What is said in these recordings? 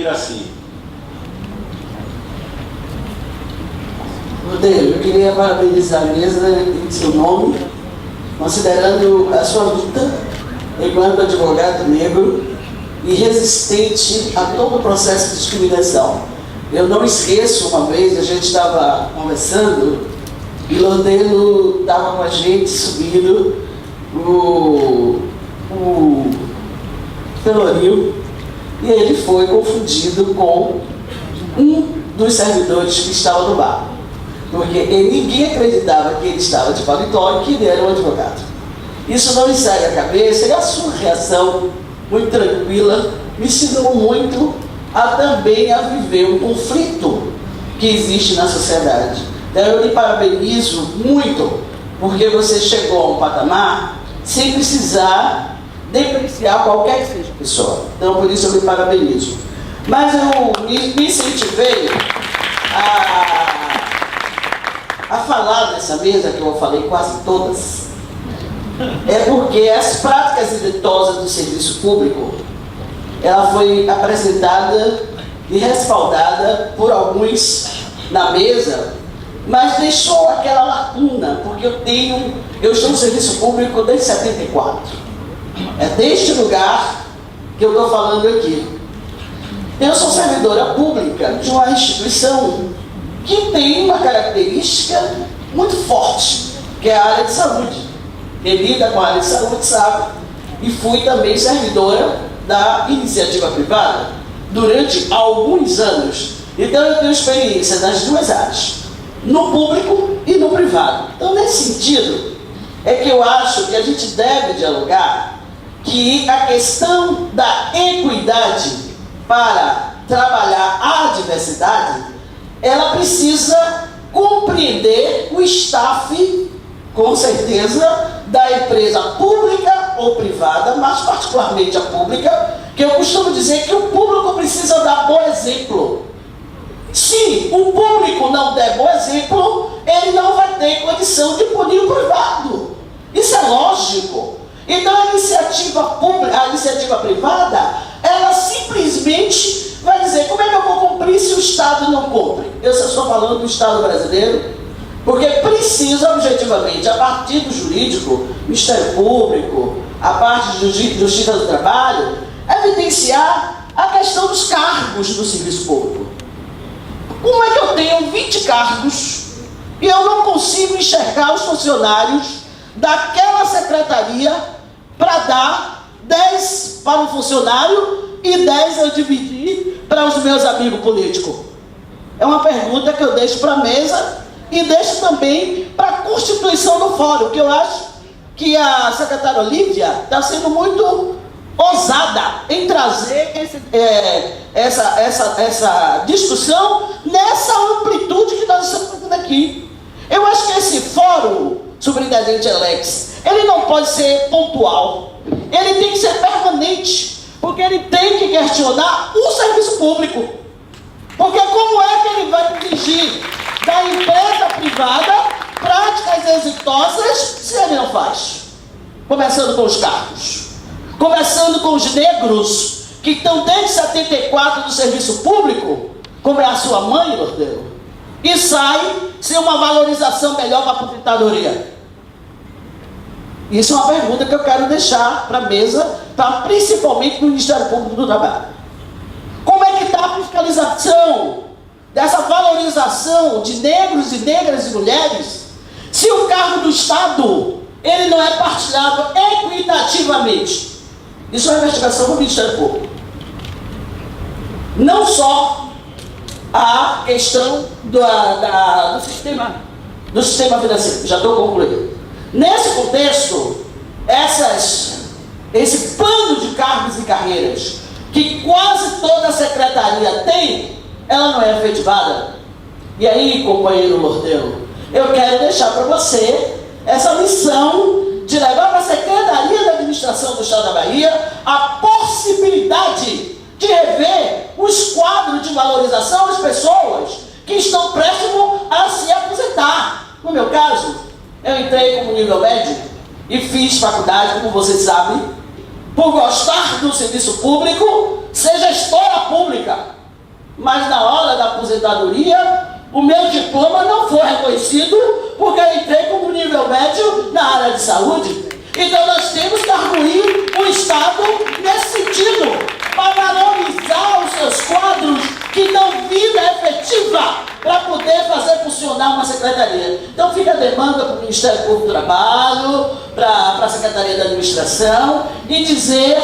Iraci. Rodeiro, eu queria parabenizar a mesa em seu nome, considerando a sua luta enquanto advogado negro e resistente a todo o processo de discriminação. Eu não esqueço, uma vez a gente estava conversando e Lordeiro estava com a gente subindo o Pelourinho e ele foi confundido com um dos servidores que estava no bar. Porque ninguém acreditava que ele estava de paletó e que ele era um advogado. Isso não me sai da cabeça, e a sua reação, muito tranquila, me ensinou muito também a viver um conflito que existe na sociedade. Então eu lhe parabenizo muito, porque você chegou a um patamar sem precisar depreciar qualquer que seja a pessoa. Então por isso eu lhe parabenizo. Mas eu me incentivei a falar nessa mesa, que eu falei quase todas, é porque as práticas exitosas do serviço público, ela foi apresentada e respaldada por alguns na mesa, mas deixou aquela lacuna, porque eu estou no serviço público desde 74. É deste lugar que eu estou falando aqui. Eu sou servidora pública de uma instituição que tem uma característica muito forte, que é a área de saúde. Quem lida com a área de saúde sabe. E fui também servidora da iniciativa privada durante alguns anos. Então eu tenho experiência nas duas áreas, no público e no privado. Então nesse sentido, é que eu acho que a gente deve dialogar que a questão da equidade para trabalhar a diversidade, ela precisa compreender o staff, com certeza, da empresa pública ou privada, mas particularmente a pública, que eu costumo dizer que o público precisa dar bom exemplo. Se o público não der bom exemplo, ele não vai ter condição de punir o privado. Isso é lógico. Então a iniciativa pública, a iniciativa privada, ela simplesmente vai dizer: como é que eu vou cumprir se o Estado não cumpre? Eu só estou falando do Estado brasileiro, porque precisa objetivamente, a partir do jurídico, Ministério Público, a parte de Justiça do Trabalho, evidenciar a questão dos cargos do serviço público. Como é que eu tenho 20 cargos e eu não consigo enxergar os funcionários daquela secretaria para dar 10 para um funcionário e 10 eu dividir para os meus amigos políticos? É uma pergunta que eu deixo para a mesa e deixo também para a constituição do fórum, que eu acho que a secretária Olívia está sendo muito ousada em trazer essa discussão nessa amplitude que nós estamos fazendo aqui. Eu acho que esse fórum, superintendente Alex, ele não pode ser pontual, ele tem que ser permanente, porque ele tem que questionar o serviço público. Porque como é que ele vai exigir da empresa privada práticas exitosas se ele não faz? Começando com os cargos, começando com os negros que estão desde 74 do serviço público, como é a sua mãe, Lordeiro, e sai sem uma valorização melhor para a aposentadoria. Isso é uma pergunta que eu quero deixar para a mesa, principalmente no Ministério Público do Trabalho. Como é que está a fiscalização dessa valorização de negros e negras e mulheres, se o cargo do Estado ele não é partilhado equitativamente? Isso é uma investigação do Ministério Público. Não só a questão do sistema financeiro. Já estou concluindo. Nesse contexto, esse plano de cargos e carreiras que quase toda a secretaria tem, ela não é efetivada. E aí, companheiro Lordeiro, eu quero deixar para você essa missão de levar para a Secretaria da Administração do Estado da Bahia a possibilidade de rever os quadros de valorização das pessoas que estão próximos a se aposentar. No meu caso, eu entrei como nível médio e fiz faculdade, como vocês sabem, por gostar do serviço público, ser gestora pública. mas na hora da aposentadoria, o meu diploma não foi reconhecido porque eu entrei como nível médio na área de saúde. Então nós temos que arguir o Estado nesse sentido, para valorizar os seus quadros que dão vida efetiva para poder fazer funcionar uma secretaria. Então fica a demanda para o Ministério Público do Trabalho, para a Secretaria da Administração, e dizer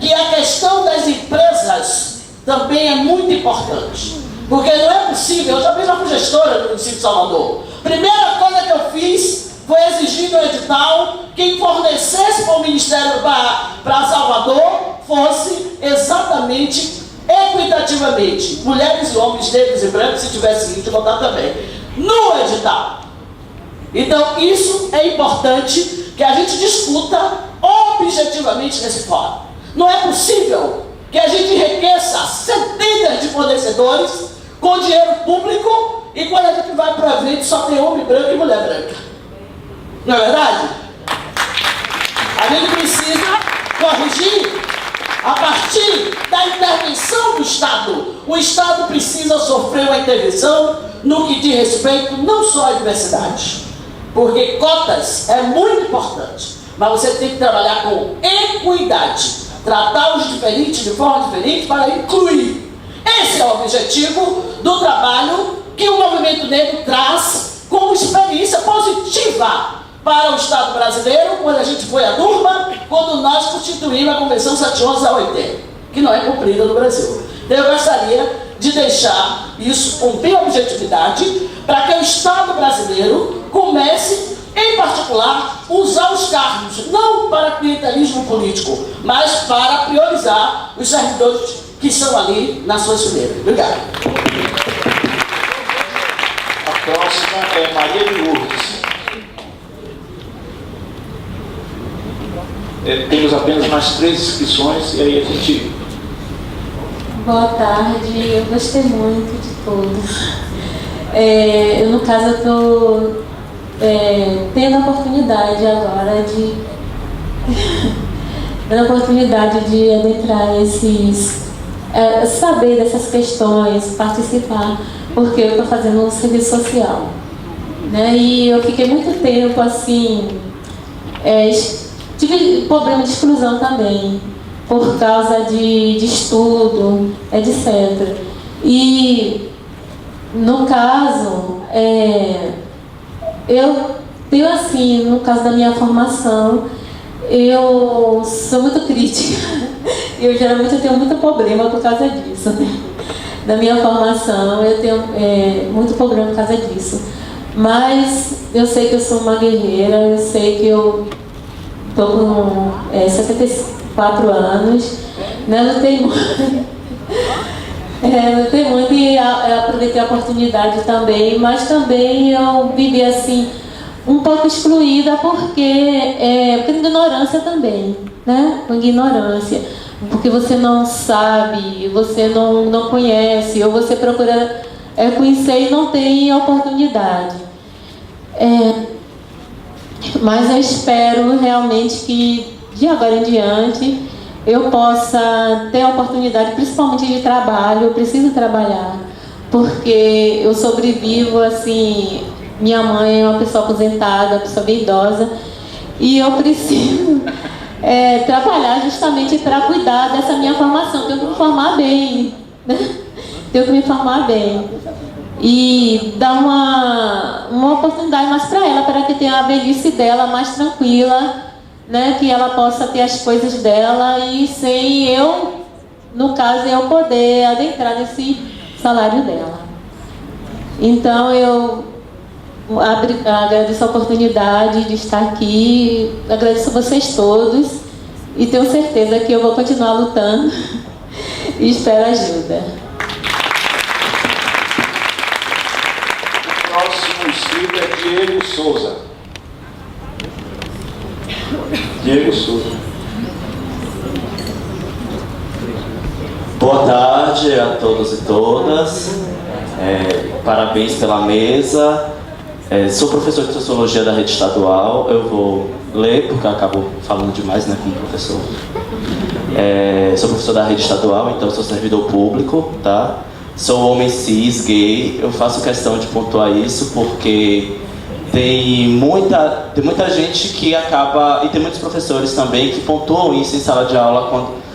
que a questão das empresas também é muito importante. Porque não é possível, eu já fiz uma gestora do município de Salvador. Primeira coisa que eu fiz foi exigir no edital quem fornecesse para o Ministério, para Salvador, fosse exatamente, equitativamente, mulheres e homens, negros e brancos, se tivesse que botar também, no edital. Então isso é importante que a gente discuta objetivamente nesse fórum. Não é possível que a gente enriqueça centenas de fornecedores com dinheiro público e quando a gente vai para o evento só tem homem branco e mulher branca. Não é verdade? A gente precisa corrigir a partir da intervenção do Estado. O Estado precisa sofrer uma intervenção no que diz respeito não só à diversidade, porque cotas é muito importante, mas você tem que trabalhar com equidade, tratar os diferentes de forma diferente para incluir. Esse é o objetivo do trabalho que o movimento negro traz como experiência positiva para o Estado brasileiro, quando a gente foi à Durban, quando nós constituímos a Convenção 711 da OIT, que não é cumprida no Brasil. Então eu gostaria de deixar isso com bem objetividade, para que o Estado brasileiro comece, em particular, usar os cargos, não para clientelismo político, mas para priorizar os servidores que estão ali nas suas fileiras. Obrigado. A próxima é Maria de Lourdes. Temos apenas mais 3 inscrições e aí a gente... Boa tarde, eu gostei muito de todos. Eu, no caso, estou tendo a oportunidade agora de adentrar saber dessas questões, participar, porque eu estou fazendo um serviço social, né? E eu fiquei muito tempo assim, tive problema de exclusão também, por causa de estudo, etc. E, no caso, eu tenho assim, no caso da minha formação, eu sou muito crítica. Eu geralmente tenho muito problema por causa disso, né? Da minha formação, eu tenho muito problema por causa disso. Mas eu sei que eu sou uma guerreira, eu sei que eu estou com 74 anos, né? Lutei muito. Lutei muito e aproveitei a oportunidade também, mas também eu vivi assim, um pouco excluída porque por ignorância também, né? Por ignorância. Porque você não sabe, você não conhece, ou você procura conhecer e não tem oportunidade. Mas eu espero realmente que de agora em diante eu possa ter a oportunidade, principalmente de trabalho. Eu preciso trabalhar, porque eu sobrevivo assim. Minha mãe é uma pessoa aposentada, uma pessoa bem idosa, e eu preciso trabalhar justamente para cuidar dessa minha formação. Tenho que me formar bem, né? Tenho que me formar bem e dar uma oportunidade mais para ela, para que tenha a velhice dela mais tranquila, né? Que ela possa ter as coisas dela e sem eu, no caso, eu poder adentrar nesse salário dela. Então eu agradeço a oportunidade de estar aqui, agradeço a vocês todos e tenho certeza que eu vou continuar lutando e espero ajuda. O próximo inscrito é Diego Souza. Diego Souza. Boa tarde a todos e todas. Parabéns pela mesa. Sou professor de Sociologia da Rede Estadual. Eu vou ler, porque eu acabo falando demais, né, como professor. Sou professor da Rede Estadual, então sou servidor público, tá? sou homem cis, gay. Eu faço questão de pontuar isso porque tem muita gente que acaba, e tem muitos professores também que pontuam isso em sala de aula quando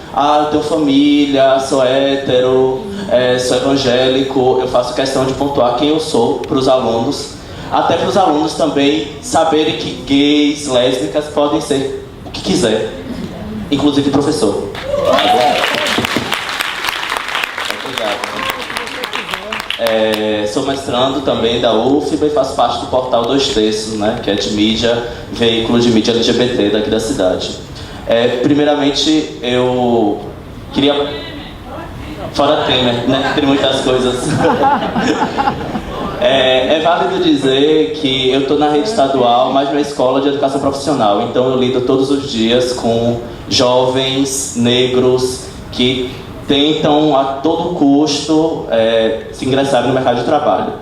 eu tenho família, sou hétero, sou evangélico. Eu faço questão de pontuar quem eu sou para os alunos, até para os alunos também saberem que gays, lésbicas podem ser o que quiser, inclusive professor. Sou mestrando também da UFBA e faço parte do portal 2/3, né, que é de mídia, veículo de mídia LGBT daqui da cidade. Primeiramente, eu queria... Fora Temer, né, tem muitas coisas. É válido dizer que eu estou na rede estadual, mas na escola de educação profissional. Então eu lido todos os dias com jovens negros que tentam a todo custo se ingressarem no mercado de trabalho.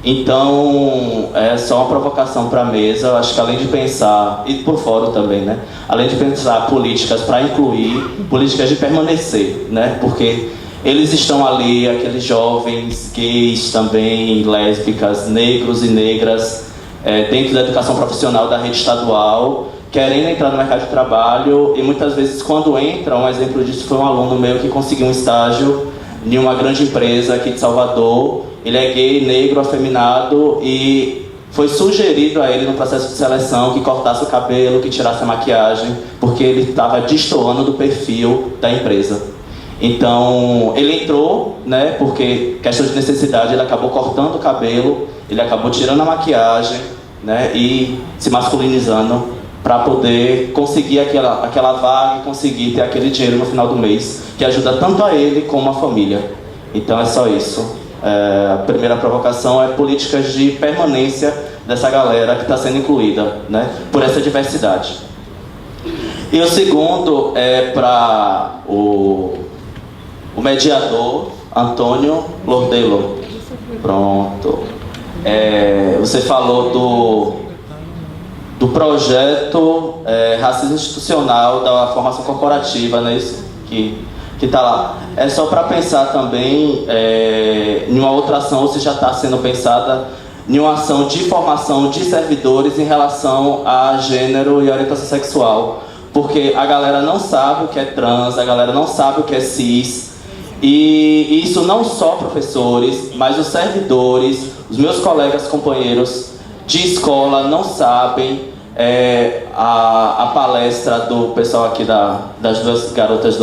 Então, é só uma provocação para a mesa. Eu acho que além de pensar, e por fora também, né? Além de pensar políticas para incluir, políticas de permanecer, né? Porque eles estão ali, aqueles jovens gays também, lésbicas, negros e negras, dentro da educação profissional da rede estadual, querendo entrar no mercado de trabalho, e muitas vezes quando entram, um exemplo disso foi um aluno meu que conseguiu um estágio em uma grande empresa aqui de Salvador. Ele é gay, negro, afeminado, e foi sugerido a ele no processo de seleção que cortasse o cabelo, que tirasse a maquiagem, porque ele estava destoando do perfil da empresa. Então ele entrou, né, porque questão de necessidade, ele acabou cortando o cabelo, ele acabou tirando a maquiagem, né, e se masculinizando para poder conseguir aquela vaga e conseguir ter aquele dinheiro no final do mês, que ajuda tanto a ele como a família. Então é só isso. A primeira provocação é políticas de permanência dessa galera que está sendo incluída, né, por essa diversidade. E o segundo é para o mediador Antônio Lordelo. Pronto. Você falou do projeto Racismo Institucional da Formação Corporativa, né? Isso que está lá. É só para pensar também em uma outra ação, ou se já está sendo pensada, em uma ação de formação de servidores em relação a gênero e orientação sexual. Porque a galera não sabe o que é trans, a galera não sabe o que é cis, e isso não só professores, mas os servidores, os meus colegas, companheiros de escola não sabem. A palestra do pessoal aqui das duas garotas,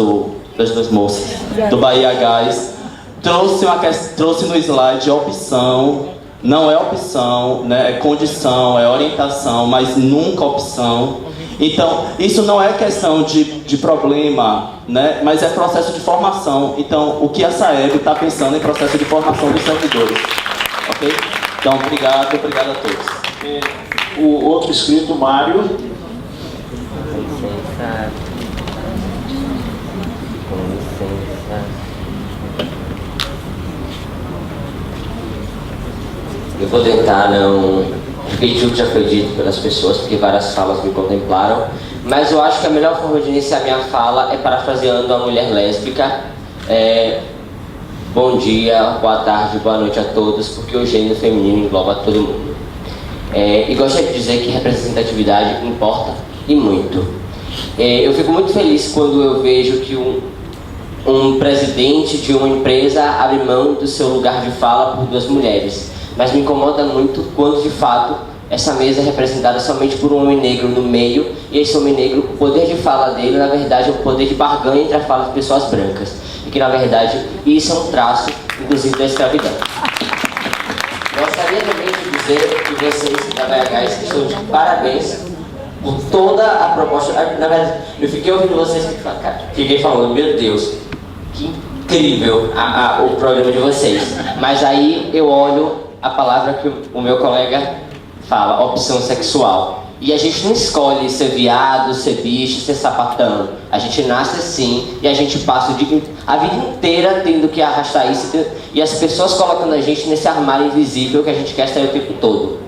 das duas moças do Bahia Gás trouxe no slide opção. Não é opção, né? É condição, é orientação, mas nunca opção. Então, isso não é questão de problema, né? Mas é processo de formação. Então, o que a SAEB está pensando em processo de formação dos servidores. Ok? Então, obrigado a todos. O outro inscrito, Mário. Com licença. Eu vou tentar não repetir o que já foi dito pelas pessoas, porque várias falas me contemplaram, mas eu acho que a melhor forma de iniciar minha fala é parafraseando a mulher lésbica. Bom dia, boa tarde, boa noite a todos, porque o gênero feminino engloba todo mundo. E gostaria de dizer que representatividade importa e muito. Eu fico muito feliz quando eu vejo que um presidente de uma empresa abre mão do seu lugar de fala por duas mulheres. Mas me incomoda muito quando, de fato, essa mesa é representada somente por um homem negro no meio, e esse homem negro, o poder de fala dele, na verdade, é o poder de barganha entre a fala de pessoas brancas. E que, na verdade, isso é um traço, inclusive, da escravidão. Gostaria também de dizer que vocês da BH estão de parabéns por toda a proposta. Na verdade, eu fiquei ouvindo vocês e fiquei falando, meu Deus, que incrível o programa de vocês. Mas aí eu olho a palavra que o meu colega fala, opção sexual. E a gente não escolhe ser viado, ser bicho, ser sapatão. A gente nasce assim e a gente passa a vida inteira tendo que arrastar isso. E as pessoas colocando a gente nesse armário invisível que a gente quer sair o tempo todo.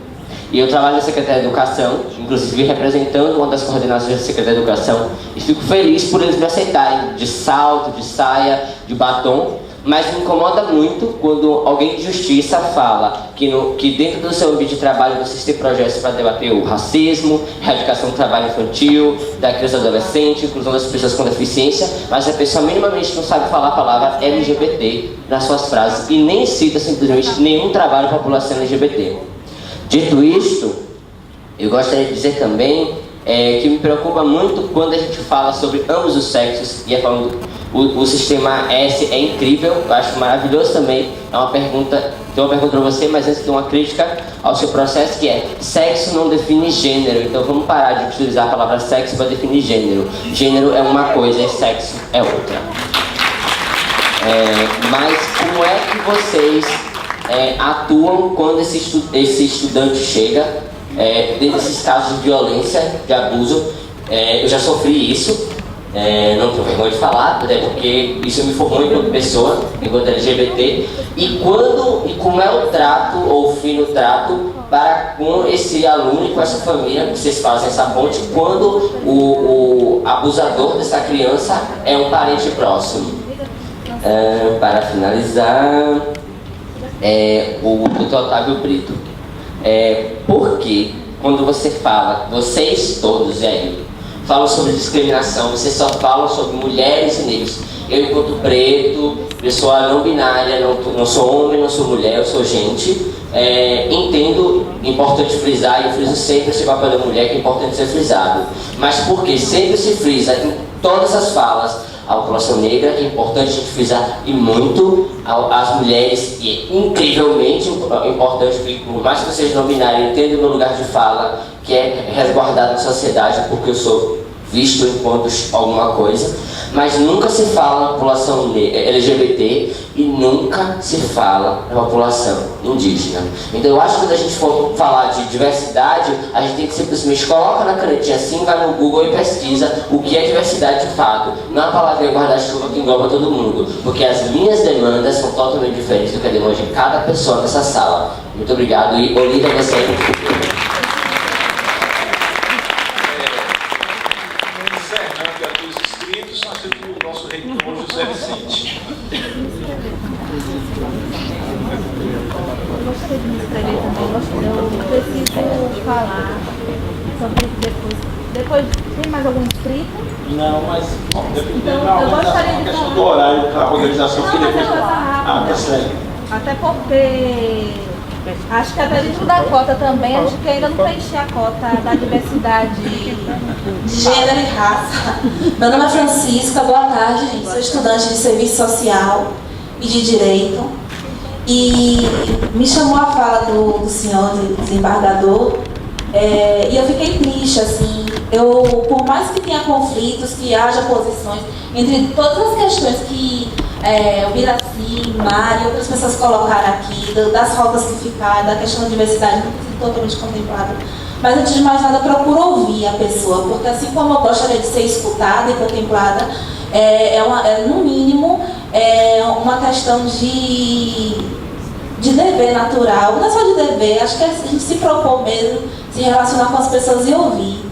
E eu trabalho na Secretaria de Educação, inclusive representando uma das coordenações da Secretaria de Educação. E fico feliz por eles me aceitarem, de salto, de saia, de batom. Mas me incomoda muito quando alguém de justiça fala que dentro do seu ambiente de trabalho vocês têm projetos para debater o racismo, erradicação do trabalho infantil, da criança e adolescente, inclusão das pessoas com deficiência, mas a pessoa minimamente não sabe falar a palavra LGBT nas suas frases e nem cita simplesmente nenhum trabalho para a população LGBT. Dito isto, eu gostaria de dizer também que me preocupa muito quando a gente fala sobre ambos os sexos e é falando o sistema S é incrível, eu acho maravilhoso também. Tem uma pergunta para você, mas antes tem uma crítica ao seu processo, que é: sexo não define gênero, então vamos parar de utilizar a palavra sexo para definir gênero. Gênero é uma coisa e sexo é outra. Mas como é que vocês atuam quando esse estudante chega dentro desses casos de violência, de abuso? Eu já sofri isso. Não tenho vergonha de falar, até porque isso me formou enquanto pessoa, enquanto LGBT. E como é o trato, ou o fim do trato, para com esse aluno e com essa família, que vocês fazem essa ponte, quando o abusador dessa criança é um parente próximo. Para finalizar, o Dr. Otávio Brito. Porque quando você fala, vocês todos aí, falam sobre discriminação, vocês só falam sobre mulheres e negros. Eu, enquanto preto, pessoa não binária, não sou homem, não sou mulher, eu sou gente, entendo, importante frisar, e eu friso sempre esse papel da mulher, que é importante ser frisado. Mas porque sempre se frisa em todas as falas a população negra, que é importante a gente frisar, e muito as mulheres, e é incrivelmente importante, que por mais que vocês não binários entendam o meu lugar de fala, que é resguardado na sociedade, porque eu sou visto enquanto alguma coisa, mas nunca se fala na população LGBT e nunca se fala na população indígena. Então eu acho que quando a gente for falar de diversidade, a gente tem que simplesmente coloca na canetinha assim, vai no Google e pesquisa o que é diversidade de fato. Não é a palavra guarda-chuva que engloba todo mundo, porque as minhas demandas são totalmente diferentes do que a demanda de cada pessoa nessa sala. Muito obrigado e Olívia, você é muito futuro. Nós temos o nosso reitor José Vicente. Eu gostaria de me inscrever também, eu preciso falar sobre depois tem mais algum inscrito? Não, mas então, eu gostaria de questão do horário para a organização que depois. Tá certo. Até porque acho que até dentro da cota também, acho que ainda não preenchi a cota da diversidade de gênero e raça. Meu nome é Francisca, boa tarde, gente. Sou estudante de serviço social e de direito. E me chamou a fala do senhor desembargador, e eu fiquei triste, assim. Por mais que tenha conflitos, que haja posições, entre todas as questões que o Biraci, Mari e outras pessoas colocaram aqui, das faltas que ficaram, da questão da diversidade, não tem sido totalmente contemplada. Mas antes de mais nada, eu procuro ouvir a pessoa, porque assim como eu gostaria de ser escutada e contemplada, no mínimo, uma questão de dever natural. Não é só de dever, acho que a gente se propõe mesmo se relacionar com as pessoas e ouvir.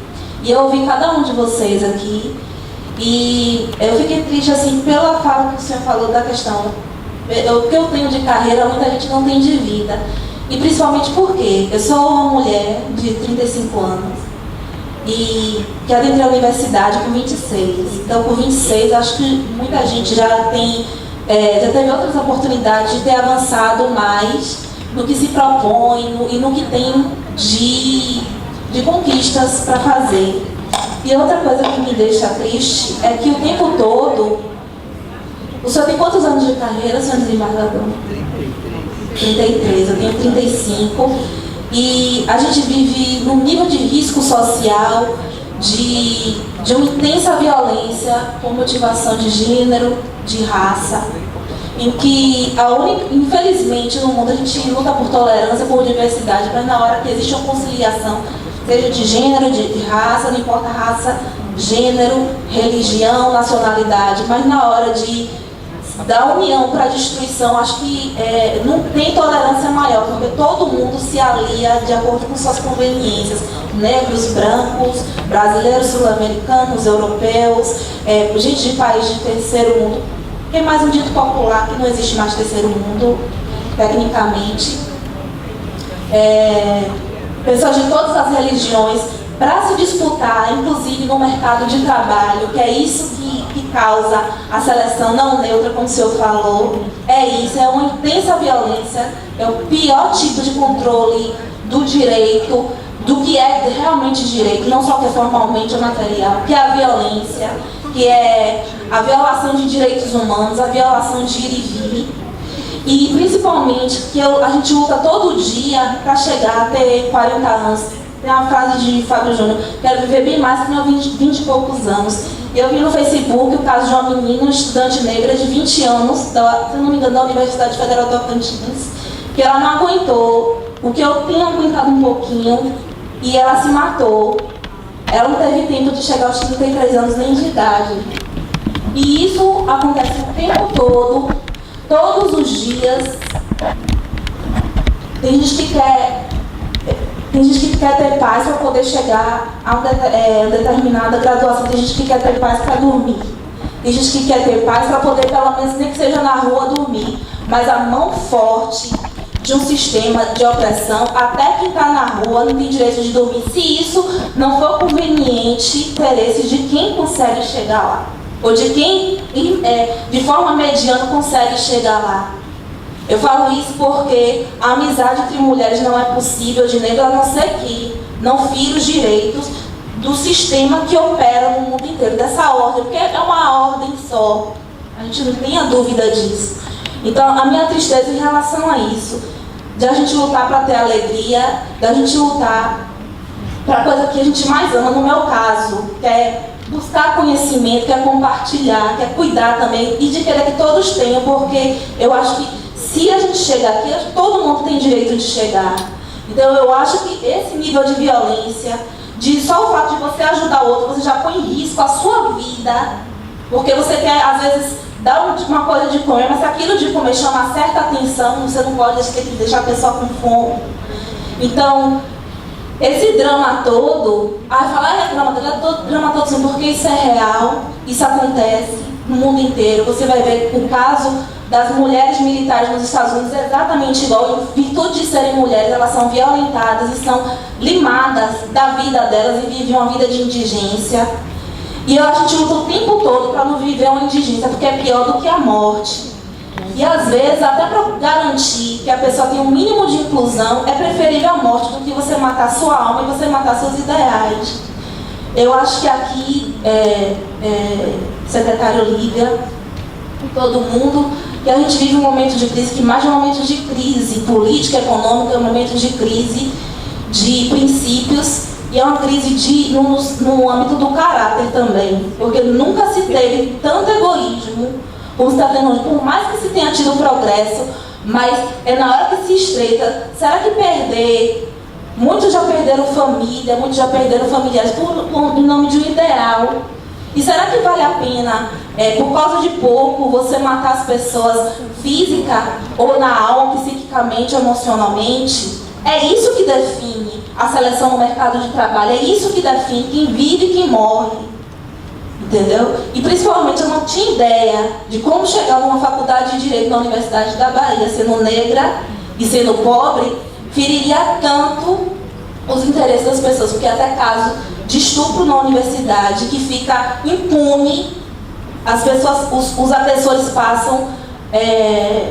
E eu ouvi cada um de vocês aqui. E eu fiquei triste assim pela fala que o senhor falou da questão. O que eu tenho de carreira, muita gente não tem de vida. E principalmente porque eu sou uma mulher de 35 anos e que adentrei a universidade com 26. Então, com 26, acho que muita gente já teve outras oportunidades de ter avançado mais no que se propõe e no que tem de conquistas para fazer. E outra coisa que me deixa triste é que o tempo todo... O senhor tem quantos anos de carreira, senhor desembargador? 33, eu tenho 35. E a gente vive num nível de risco social, de uma intensa violência por motivação de gênero, de raça, em que infelizmente no mundo a gente luta por tolerância, por diversidade, mas na hora que existe uma conciliação, seja de gênero, de raça, não importa raça, gênero, religião, nacionalidade, mas na hora da união para a destruição, acho que não tem tolerância maior, porque todo mundo se alia de acordo com suas conveniências, negros, brancos, brasileiros, sul-americanos, europeus, gente de país de terceiro mundo. Tem mais um dito popular que não existe mais terceiro mundo, tecnicamente. Pessoas de todas as religiões para se disputar, inclusive no mercado de trabalho, que é isso que causa a seleção não neutra, como o senhor falou. É isso, é uma intensa violência, é o pior tipo de controle do direito, do que é realmente direito, não só que é formalmente ou material, que é a violência, que é a violação de direitos humanos, a violação de ir e vir. E principalmente que a gente luta todo dia para chegar a ter 40 anos. Tem uma frase de Fábio Júnior: quero viver bem mais que meus 20 e poucos anos. Eu vi no Facebook o caso de uma menina, estudante negra de 20 anos, se não me engano, da Universidade Federal do Tocantins, que ela não aguentou, porque eu tinha aguentado um pouquinho, e ela se matou. Ela não teve tempo de chegar aos 33 anos nem de idade. E isso acontece o tempo todo, todos os dias. Tem gente que quer ter paz para poder chegar a uma determinada graduação. Tem gente que quer ter paz para dormir. Tem gente que quer ter paz para poder, pelo menos, nem que seja na rua, dormir. Mas a mão forte de um sistema de opressão, até quem está na rua não tem direito de dormir, se isso não for conveniente, interesse de quem consegue chegar lá. Ou de quem, de forma mediana, consegue chegar lá. Eu falo isso porque a amizade entre mulheres não é possível de negro, a não ser que não fira os direitos do sistema que opera no mundo inteiro, dessa ordem, porque é uma ordem só, a gente não tem a dúvida disso. Então, a minha tristeza em relação a isso, de a gente lutar para ter alegria, de a gente lutar para a coisa que a gente mais ama, no meu caso, que é buscar conhecimento, que é compartilhar, que é cuidar também, e de querer que todos tenham, porque eu acho que se a gente chegar aqui, todo mundo tem direito de chegar. Então eu acho que esse nível de violência, de só o fato de você ajudar o outro, você já põe em risco a sua vida, porque você quer, às vezes, dar uma coisa de comer, mas se aquilo de comer chama certa atenção, você não pode deixar a pessoa com fome. Então, esse drama todo, falar drama todo sim, porque isso é real, isso acontece no mundo inteiro. Você vai ver o caso das mulheres militares nos Estados Unidos é exatamente igual. Em virtude de serem mulheres, elas são violentadas e são limadas da vida delas e vivem uma vida de indigência. E a gente luta o tempo todo para não viver uma indigência, porque é pior do que a morte. E às vezes, até para garantir que a pessoa tenha um mínimo de inclusão, é preferível a morte do que você matar sua alma e você matar seus ideais. Eu acho que aqui, secretário Lívia, todo mundo, que a gente vive um momento de crise, que mais de um momento de crise política, econômica, é um momento de crise de princípios, e é uma crise no âmbito do caráter também, porque nunca se teve tanto egoísmo como se está tendo hoje, por mais que se tenha tido progresso, mas é na hora que se estreita. Será que muitos já perderam família, muitos já perderam familiares em nome de um ideal? E será que vale a pena, por causa de pouco, você matar as pessoas física ou na alma, psiquicamente, emocionalmente? É isso que define a seleção no mercado de trabalho, é isso que define quem vive e quem morre. Entendeu? E principalmente eu não tinha ideia de como chegar numa faculdade de Direito na Universidade da Bahia, sendo negra e sendo pobre, feriria tanto os interesses das pessoas, porque até caso de estupro na universidade que fica impune, as pessoas, os agressores passam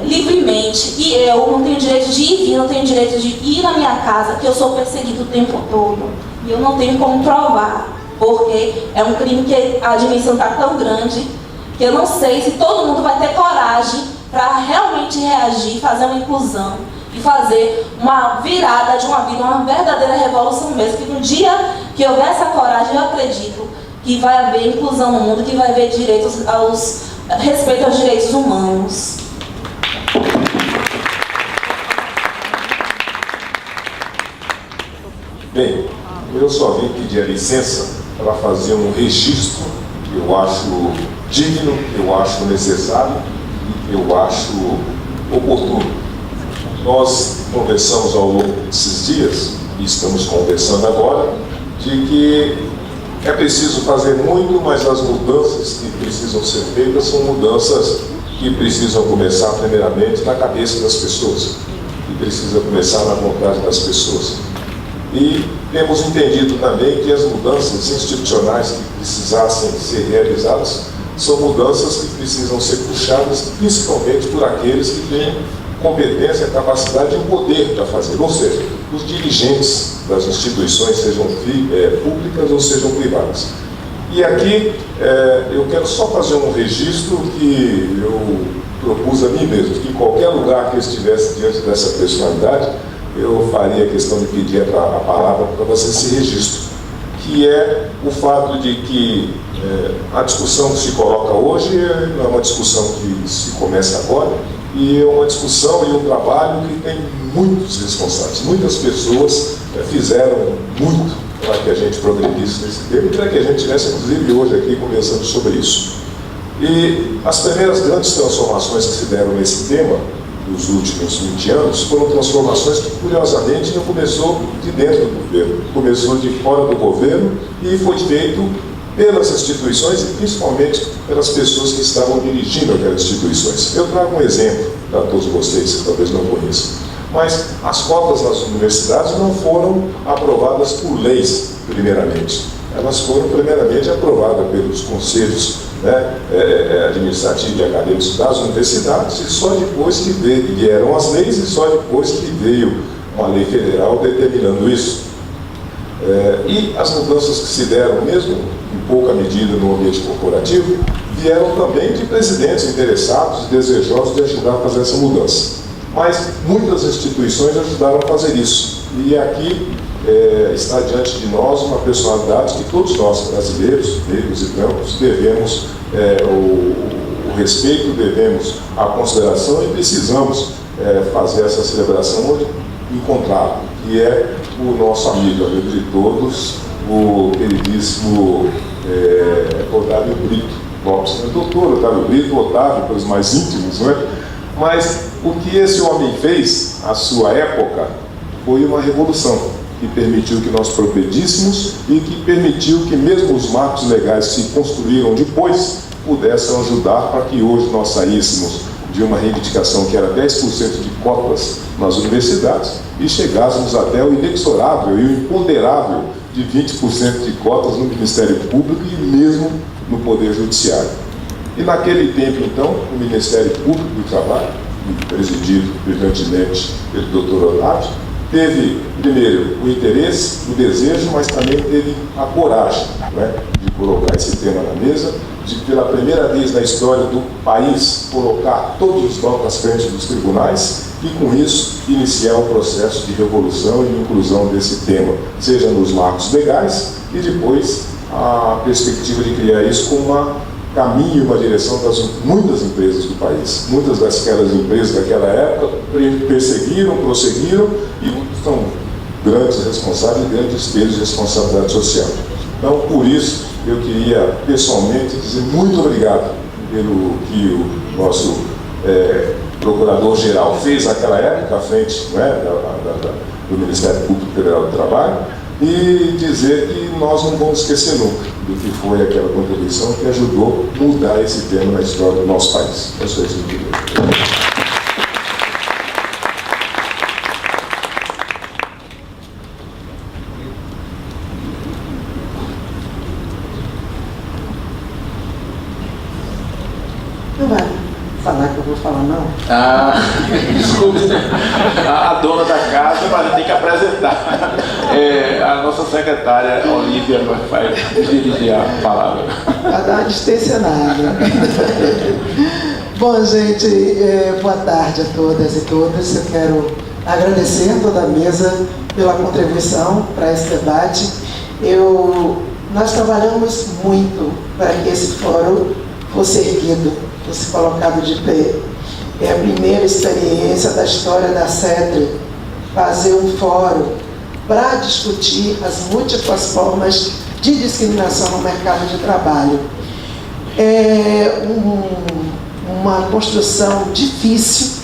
livremente, e eu não tenho direito de ir e vir, não tenho direito de ir na minha casa, que eu sou perseguido o tempo todo, e eu não tenho como provar, porque é um crime que a dimensão está tão grande, que eu não sei se todo mundo vai ter coragem para realmente reagir, fazer uma inclusão, e fazer uma virada de uma vida, uma verdadeira revolução mesmo, que no dia que houver essa coragem, eu acredito que vai haver inclusão no mundo, que vai haver respeito aos direitos humanos. Bem, eu só vim pedir a licença para fazer um registro que eu acho digno, eu acho necessário e eu acho oportuno. Nós conversamos ao longo desses dias, e estamos conversando agora, de que é preciso fazer muito, mas as mudanças que precisam ser feitas são mudanças que precisam começar primeiramente na cabeça das pessoas, que precisa começar na vontade das pessoas. E temos entendido também que as mudanças institucionais que precisassem ser realizadas são mudanças que precisam ser puxadas principalmente por aqueles que têm competência, capacidade e o poder para fazer, ou seja, os dirigentes das instituições, sejam públicas ou sejam privadas. E aqui eu quero só fazer um registro que eu propus a mim mesmo, que em qualquer lugar que eu estivesse diante dessa personalidade, eu faria questão de pedir a palavra para fazer esse registro, que é o fato de que a discussão que se coloca hoje não é uma discussão que se começa agora, e é uma discussão e um trabalho que tem muitos responsáveis. Muitas pessoas fizeram muito para que a gente progredisse nesse tema e para que a gente estivesse, inclusive, hoje aqui conversando sobre isso. E as primeiras grandes transformações que se deram nesse tema, nos últimos 20 anos, foram transformações que, curiosamente, não começou de dentro do governo, começou de fora do governo e foi feito pelas instituições e principalmente pelas pessoas que estavam dirigindo aquelas instituições. Eu trago um exemplo para todos vocês que talvez não conheçam. Mas as cotas nas universidades não foram aprovadas por leis, primeiramente. Elas foram, primeiramente, aprovadas pelos conselhos administrativos e acadêmicos das universidades, e só depois que vieram as leis e só depois que veio uma lei federal determinando isso. E as mudanças que se deram, mesmo em pouca medida no ambiente corporativo, vieram também de presidentes interessados e desejosos de ajudar a fazer essa mudança. Mas muitas instituições ajudaram a fazer isso. E aqui está diante de nós uma personalidade que todos nós, brasileiros, negros e brancos, devemos o respeito, devemos a consideração e precisamos fazer essa celebração hoje, encontrá-lo, que é o nosso amigo de todos, o queridíssimo Otávio Brito Lopes. Doutor Otávio Brito, Otávio para os mais íntimos, não é? Mas o que esse homem fez, à sua época, foi uma revolução que permitiu que nós progredíssemos e que permitiu que mesmo os marcos legais que se construíram depois pudessem ajudar para que hoje nós saíssemos de uma reivindicação que era 10% de cotas nas universidades e chegássemos até o inexorável e o imponderável de 20% de cotas no Ministério Público e mesmo no Poder Judiciário. E naquele tempo, então, o Ministério Público do Trabalho, presidido brilhantemente pelo Dr. Otávio, teve, primeiro, o interesse, o desejo, mas também teve a coragem, de colocar esse tema na mesa, de, pela primeira vez na história do país, colocar todos os bancos à frente dos tribunais e, com isso, iniciar um processo de revolução e inclusão desse tema, seja nos marcos legais e depois a perspectiva de criar isso como caminho, uma direção das muitas empresas do país. Muitas daquelas empresas daquela época perseguiram, prosseguiram e são grandes responsáveis, grandes pesos de responsabilidade social. Então, por isso, eu queria pessoalmente dizer muito obrigado pelo que o nosso procurador-geral fez naquela época, à frente do Ministério Público Federal do Trabalho, e dizer que nós não vamos esquecer nunca do que foi aquela contribuição que ajudou a mudar esse tema na história do nosso país. Eu sou isso que Não vai falar que eu vou falar, não? Desculpe, a dona da casa, mas tem que apresentar. A nossa secretária, Olívia, vai dirigir a palavra. Para dar uma distensionada. Bom, gente, boa tarde a todas e todos. Eu quero agradecer a toda a mesa pela contribuição para esse debate. Nós trabalhamos muito para que esse fórum fosse erguido, fosse colocado de pé. É a primeira experiência da história da CETRE fazer um fórum para discutir as múltiplas formas de discriminação no mercado de trabalho. É uma construção difícil,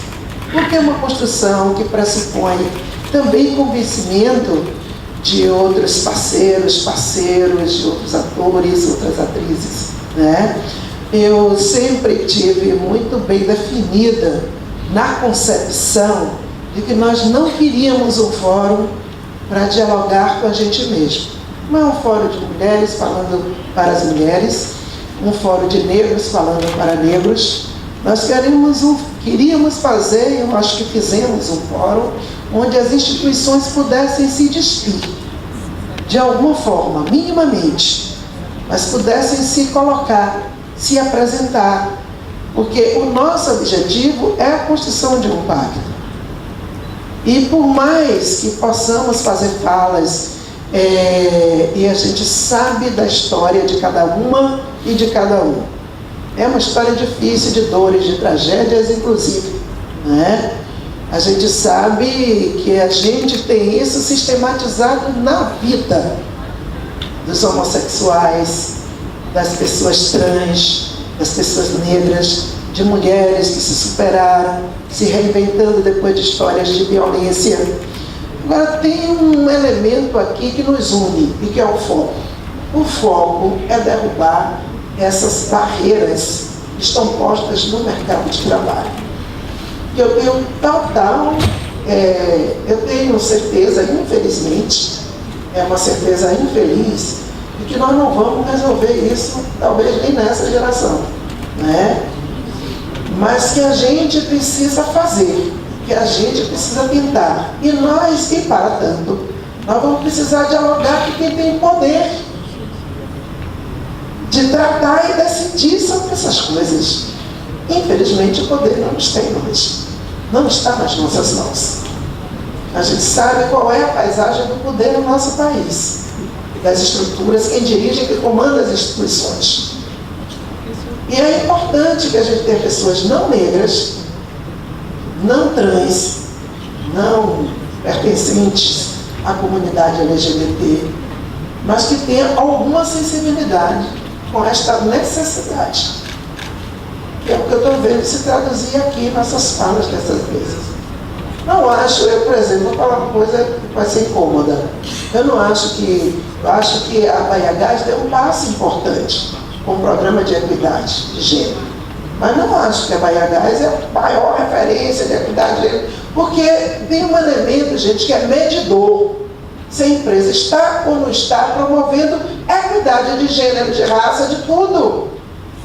porque é uma construção que pressupõe também convencimento de outros parceiros, de outros atores, outras atrizes, né? eu sempre tive muito bem definida na concepção de que nós não queríamos um fórum para dialogar com a gente mesmo. Não é um fórum de mulheres falando para as mulheres, um fórum de negros falando para negros. Nós queríamos fazer, eu acho que fizemos um fórum, onde as instituições pudessem se despir, de alguma forma, minimamente, mas pudessem se colocar, se apresentar, porque o nosso objetivo é a construção de um pacto. E por mais que possamos fazer falas, e a gente sabe da história de cada uma e de cada um, é uma história difícil, de dores, de tragédias, inclusive, né? A gente sabe que a gente tem isso sistematizado na vida dos homossexuais, das pessoas trans, das pessoas negras, de mulheres que se superaram, se reinventando depois de histórias de violência. Agora, tem um elemento aqui que nos une, e que é o foco. O foco é derrubar essas barreiras que estão postas no mercado de trabalho. Eu tenho eu tenho certeza, infelizmente, é uma certeza infeliz, de que nós não vamos resolver isso, talvez nem nessa geração, né? Mas que a gente precisa fazer, que a gente precisa tentar. E para tanto, nós vamos precisar dialogar com quem tem poder de tratar e decidir sobre essas coisas. Infelizmente, o poder não nos tem mais. Não está nas nossas mãos. A gente sabe qual é a paisagem do poder no nosso país. Das estruturas, quem dirige, quem comanda as instituições. E é importante que a gente tenha pessoas não negras, não trans, não pertencentes à comunidade LGBT, mas que tenha alguma sensibilidade com esta necessidade. Que é o que eu estou vendo se traduzir aqui nessas falas dessas vezes. Não acho, eu, por exemplo, vou falar uma coisa que vai ser incômoda. Eu acho que a Bahia Gás deu um passo importante com o programa de equidade de gênero. Mas não acho que a Bahia Gás é a maior referência de equidade de gênero, porque tem um elemento, gente, que é medidor. Se a empresa está ou não está promovendo equidade de gênero, de raça, de tudo.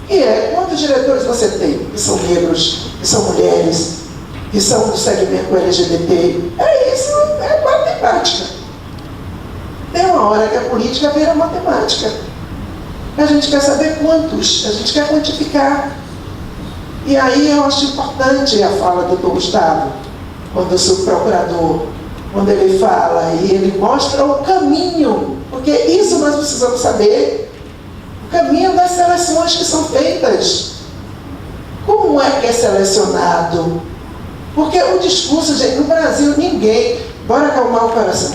E quantos diretores você tem que são negros, que são mulheres, que são do segmento LGBT? É isso, é matemática. Tem uma hora que a política vira matemática. A gente quer saber quantos, a gente quer quantificar. E aí eu acho importante a fala do Dr. Gustavo, quando o subprocurador, quando ele fala e ele mostra o caminho, porque isso nós precisamos saber. O caminho das seleções que são feitas. Como é que é selecionado? Porque o discurso, gente, no Brasil ninguém, bora acalmar o coração,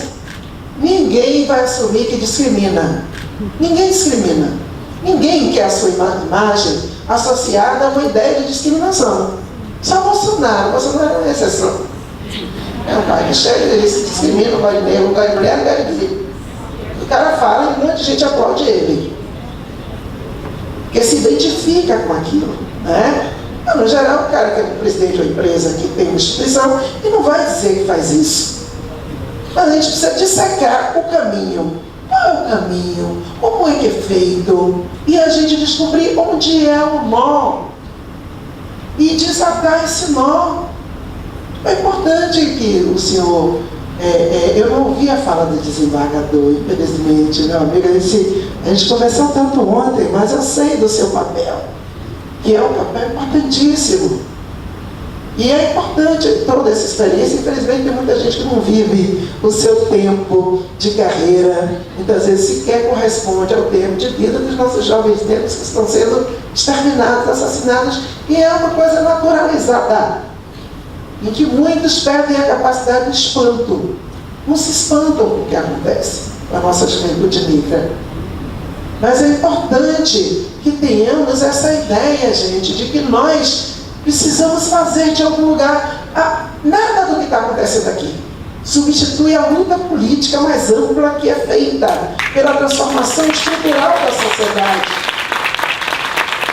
ninguém vai assumir que discrimina. Ninguém discrimina. Ninguém quer a sua imagem associada a uma ideia de discriminação. Só Bolsonaro não é exceção. É um cara que chega e se discrimina, não gosta de negro, não gosta de mulher, não gosta de gay. O cara fala e um monte de gente aplaude ele. Porque se identifica com aquilo, né? No geral, o cara que é um presidente de uma empresa, que tem uma instituição, e não vai dizer que faz isso. Mas a gente precisa dissecar o caminho. Qual é o caminho? Como é que é feito? E a gente descobrir onde é o nó. E desatar esse nó. É importante que o senhor... eu não ouvi a fala do desembargador, infelizmente, meu amigo. A gente conversou tanto ontem, mas eu sei do seu papel, que é um papel importantíssimo. E é importante toda essa experiência. Infelizmente, tem muita gente que não vive o seu tempo de carreira, muitas vezes sequer corresponde ao tempo de vida dos nossos jovens negros que estão sendo exterminados, assassinados, e é uma coisa naturalizada, em que muitos perdem a capacidade de espanto. Não se espantam com o que acontece com a nossa juventude negra. Mas é importante que tenhamos essa ideia, gente, de que nós precisamos fazer de algum lugar. Nada do que está acontecendo aqui substitui a luta política mais ampla que é feita pela transformação estrutural da sociedade.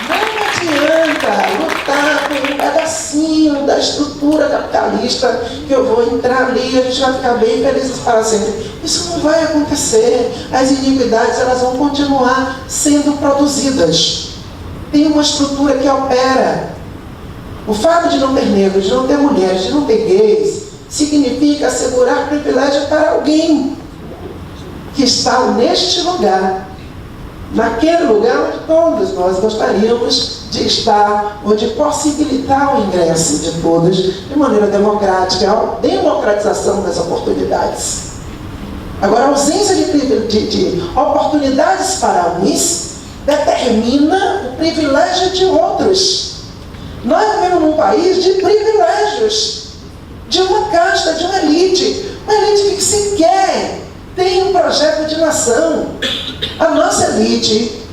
Não adianta lutar por um pedacinho da estrutura capitalista que eu vou entrar ali e a gente vai ficar bem felizes para sempre. Isso não vai acontecer. As iniquidades, elas vão continuar sendo produzidas. Tem uma estrutura que opera. O fato de não ter negros, de não ter mulheres, de não ter gays, significa assegurar privilégio para alguém que está neste lugar, naquele lugar onde todos nós gostaríamos de estar, onde possibilitar o ingresso de todos de maneira democrática, a democratização das oportunidades. Agora, a ausência de oportunidades para uns determina o privilégio de outros. Nós vivemos num país de privilégios, de uma casta, de uma elite que sequer tem um projeto de nação. A nossa elite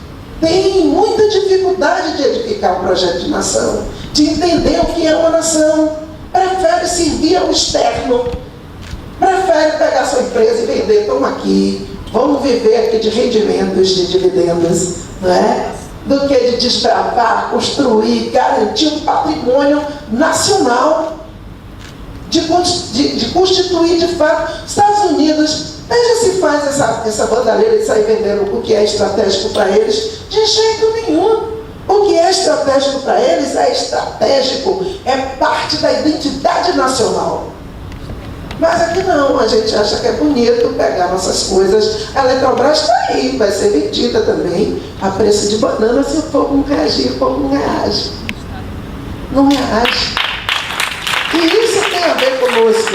tem muita dificuldade de edificar um projeto de nação, de entender o que é uma nação. Prefere servir ao externo, prefere pegar sua empresa e vender, toma aqui, vamos viver aqui de rendimentos, de dividendos, não é? Do que de desbravar, construir, garantir um patrimônio nacional, de constituir de fato. Estados Unidos, veja se faz essa bandalheira de sair vendendo o que é estratégico para eles. De jeito nenhum. O que é estratégico para eles é estratégico, é parte da identidade nacional. Mas aqui não, a gente acha que é bonito pegar nossas coisas. A Eletrobras está aí, vai ser vendida também a preço de banana se o povo não reagir, o povo não reage. Não reage. E isso tem a ver conosco.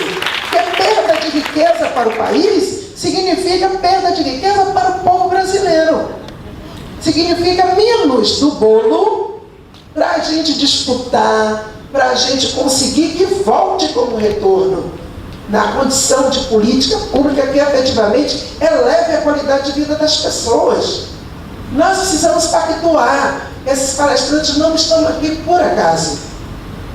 Porque perda de riqueza para o país significa perda de riqueza para o povo brasileiro. Significa menos do bolo para a gente disputar, para a gente conseguir que volte como retorno na condição de política pública que efetivamente eleve a qualidade de vida das pessoas. Nós precisamos pactuar. Esses palestrantes não estão aqui por acaso,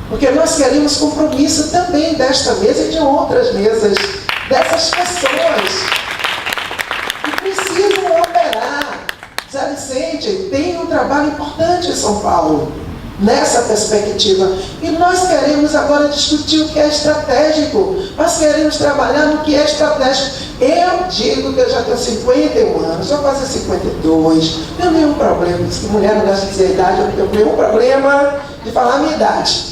porque nós queremos compromisso também desta mesa e de outras mesas, dessas pessoas que precisam operar. Zé Vicente tem um trabalho importante em São Paulo, nessa perspectiva. E nós queremos agora discutir o que é estratégico. Nós queremos trabalhar no que é estratégico. Eu digo que eu já tenho 51 anos, já quase 52. Não tenho nenhum problema. Diz que mulher não gosta de dizer idade, eu não tenho nenhum problema de falar a minha idade.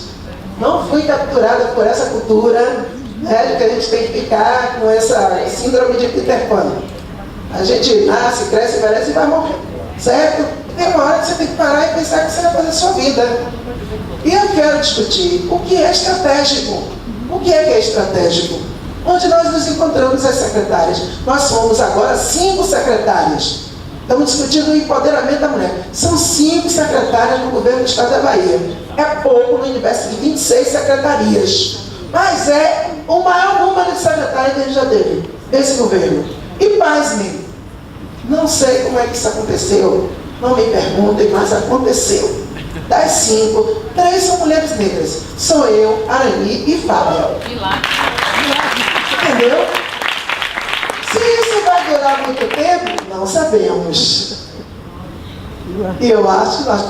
Não fui capturada por essa cultura, né, de que a gente tem que ficar com essa síndrome de Peter Pan. A gente nasce, cresce, envelhece e vai morrer. Certo? Tem uma hora que você tem que parar e pensar que você vai fazer a sua vida. E eu quero discutir o que é estratégico. O que é estratégico? Onde nós nos encontramos as secretárias. Nós somos agora 5 secretárias. Estamos discutindo o empoderamento da mulher. São 5 secretárias no governo do estado da Bahia. É pouco no universo de 26 secretarias. Mas é o maior número de secretárias que a gente já teve nesse governo. E pasmem, não sei como é que isso aconteceu. Não me perguntem, mas aconteceu. Das 5, 3 são mulheres negras. Sou eu, Arani e Fábio. Entendeu? Se isso vai durar muito tempo, não sabemos. E eu acho que nós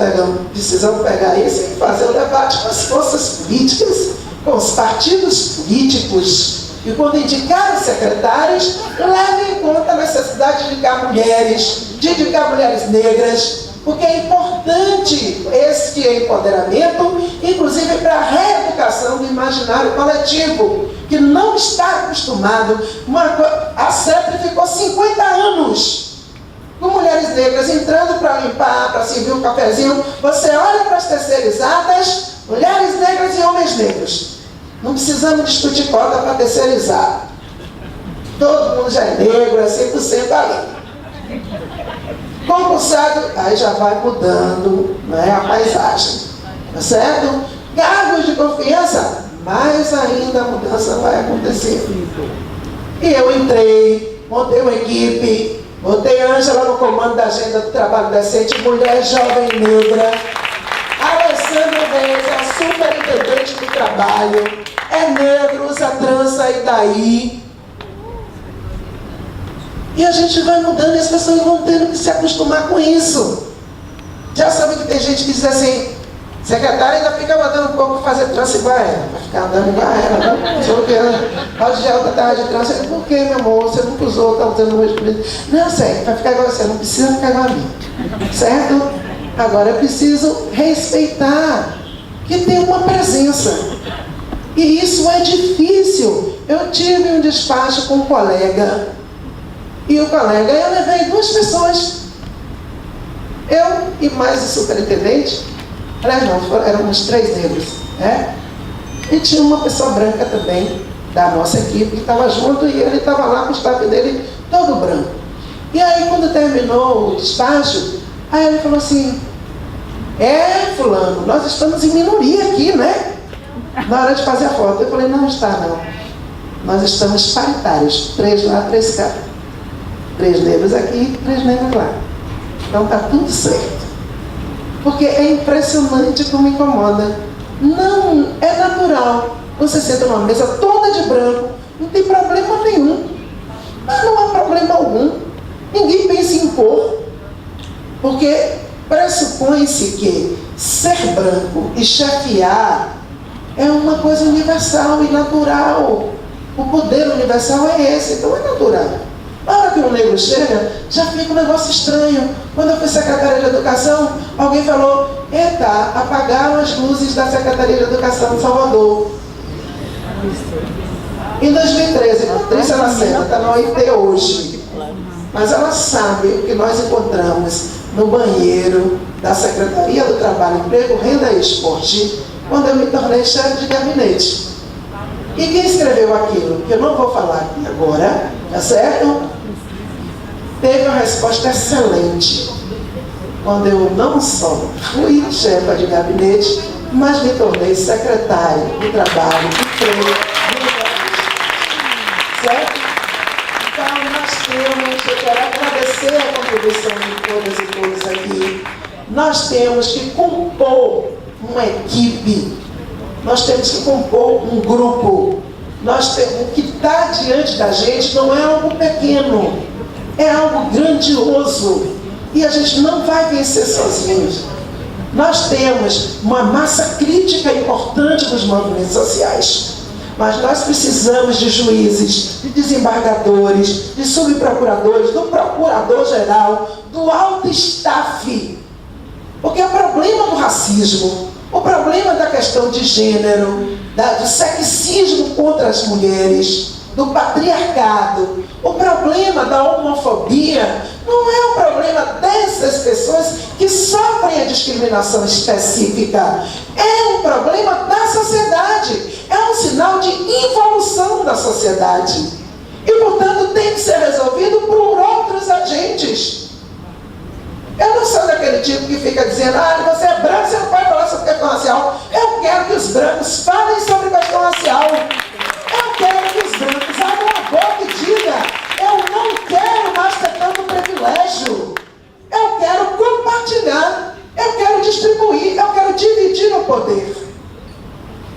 precisamos pegar isso e fazer o debate com as forças políticas, com os partidos políticos. E quando indicar os secretários, levem em conta a necessidade de indicar mulheres negras, porque é importante esse empoderamento, inclusive para a reeducação do imaginário coletivo, que não está acostumado. A CEPRE ficou 50 anos com mulheres negras entrando para limpar, para servir um cafezinho. Você olha para as terceirizadas, mulheres negras e homens negros. Não precisamos discutir cota para terceirizar. Todo mundo já é negro, é 100% ali. Concursado, aí já vai mudando, né, a paisagem. Tá certo? Cargos de confiança, mais ainda a mudança vai acontecer. E eu entrei, montei uma equipe, botei a Ângela no comando da agenda do trabalho decente, mulher jovem negra. Alessandra Reis é a superintendente do trabalho, é negro, usa trança e daí. E a gente vai mudando e as pessoas vão tendo que se acostumar com isso. Já sabe que tem gente que diz assim, Secretária ainda fica mandando um pouco fazer trança igual a ela, vai ficar andando igual a ela, não? Só que pode já outra de trança. Por que, meu amor? Você nunca usou, está usando o mesmo. Não, sério, vai ficar igual a você, não precisa ficar igual a mim. Certo? Agora eu preciso respeitar que tem uma presença. E isso é difícil. Eu tive um despacho com um colega, e o colega, eu levei 2 pessoas. Eu e mais o superintendente. Aliás, não, éramos 3 negros, né? E tinha uma pessoa branca também, da nossa equipe, que estava junto, e ele estava lá com o staff dele todo branco. E aí, quando terminou o despacho, aí ele falou assim: fulano, nós estamos em minoria aqui, né? Na hora de fazer a foto. Eu falei: não está, não. Nós estamos paritários, 3 lá, 3 cá. 3 negros aqui, 3 negros lá. Então está tudo certo. Porque é impressionante como incomoda. Não, é natural. Você senta numa mesa toda de branco, não tem problema nenhum. Mas não há problema algum. Ninguém pensa em impor. Porque pressupõe-se que ser branco e chefiar é uma coisa universal e natural. O poder universal é esse, então é natural. Na hora que um negro chega, já fica um negócio estranho. Quando eu fui secretária de Educação, alguém falou: eita, apagaram as luzes da Secretaria de Educação de Salvador. Em 2013, Patrícia Lacerda está na OIT hoje. Mas ela sabe o que nós encontramos no banheiro da Secretaria do Trabalho, Emprego, Renda e Esporte, quando eu me tornei chefe de gabinete. E quem escreveu aquilo, que eu não vou falar aqui agora, tá certo? Teve uma resposta excelente. Quando eu não só fui chefa de gabinete, mas me tornei secretária de Trabalho, Emprego, certo? Então nós temos, eu quero agradecer a contribuição de todas e todos aqui. Nós temos que compor uma equipe. Nós temos que compor um grupo. O que está diante da gente não é algo pequeno, é algo grandioso. E a gente não vai vencer sozinhos. Nós temos uma massa crítica importante dos movimentos sociais. Mas nós precisamos de juízes, de desembargadores, de subprocuradores, do procurador-geral, do alto staff. Porque o problema do racismo, o problema da questão de gênero, do sexismo contra as mulheres, do patriarcado, o problema da homofobia, não é o problema dessas pessoas que sofrem a discriminação específica. É um problema da sociedade. É um sinal de involução da sociedade. E, portanto, tem que ser resolvido por outros agentes. Eu não sou daquele tipo que fica dizendo: você é branco, você não pode falar sobre questão racial. Eu quero que os brancos falem sobre questão racial. Eu quero que os brancos abram a boca e digam: eu não quero mais ter tanto privilégio. Eu quero compartilhar. Eu quero distribuir. Eu quero dividir o poder.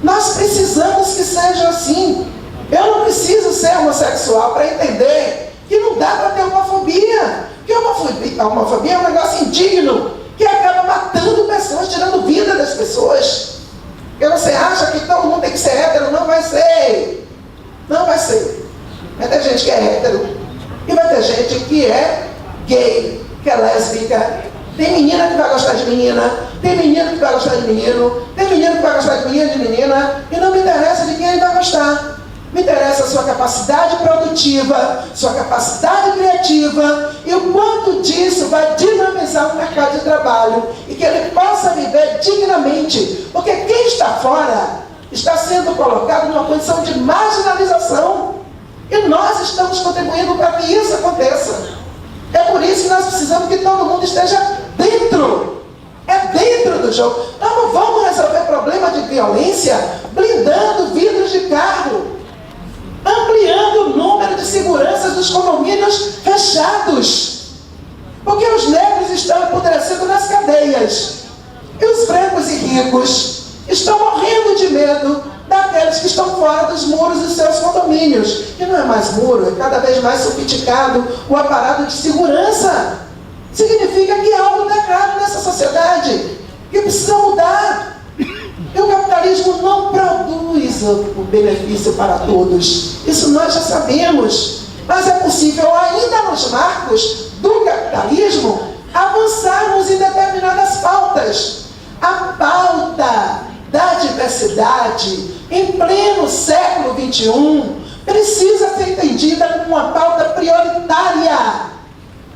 Nós precisamos que seja assim. Eu não preciso ser homossexual para entender que não dá para ter homofobia. Que a homofobia é um negócio indigno, que acaba matando pessoas, tirando vida das pessoas. Porque você acha que todo mundo tem que ser hétero? Não vai ser. Não vai ser. Vai ter gente que é hétero. E vai ter gente que é gay, que é lésbica. Tem menina que vai gostar de menina. Tem menino que vai gostar de menino. Tem menino que vai gostar de menino e de menina. E não me interessa de quem ele vai gostar. Me interessa a sua capacidade produtiva, sua capacidade criativa e o quanto disso vai dinamizar o mercado de trabalho e que ele possa viver dignamente. Porque quem está fora está sendo colocado numa condição de marginalização e nós estamos contribuindo para que isso aconteça. É por isso que nós precisamos que todo mundo esteja dentro. É dentro do jogo. Nós não vamos resolver problema de violência blindando vidros de carro, ampliando o número de seguranças dos condomínios fechados. Porque os negros estão apodrecendo nas cadeias. E os brancos e ricos estão morrendo de medo daqueles que estão fora dos muros dos seus condomínios. Que não é mais muro, é cada vez mais sofisticado o aparato de segurança. Significa que há algo errado nessa sociedade, que precisa mudar. garantiza o benefício para todos. Isso nós já sabemos. Mas é possível, ainda nos marcos do capitalismo, avançarmos em determinadas pautas. A pauta da diversidade, em pleno século XXI, precisa ser entendida como uma pauta prioritária.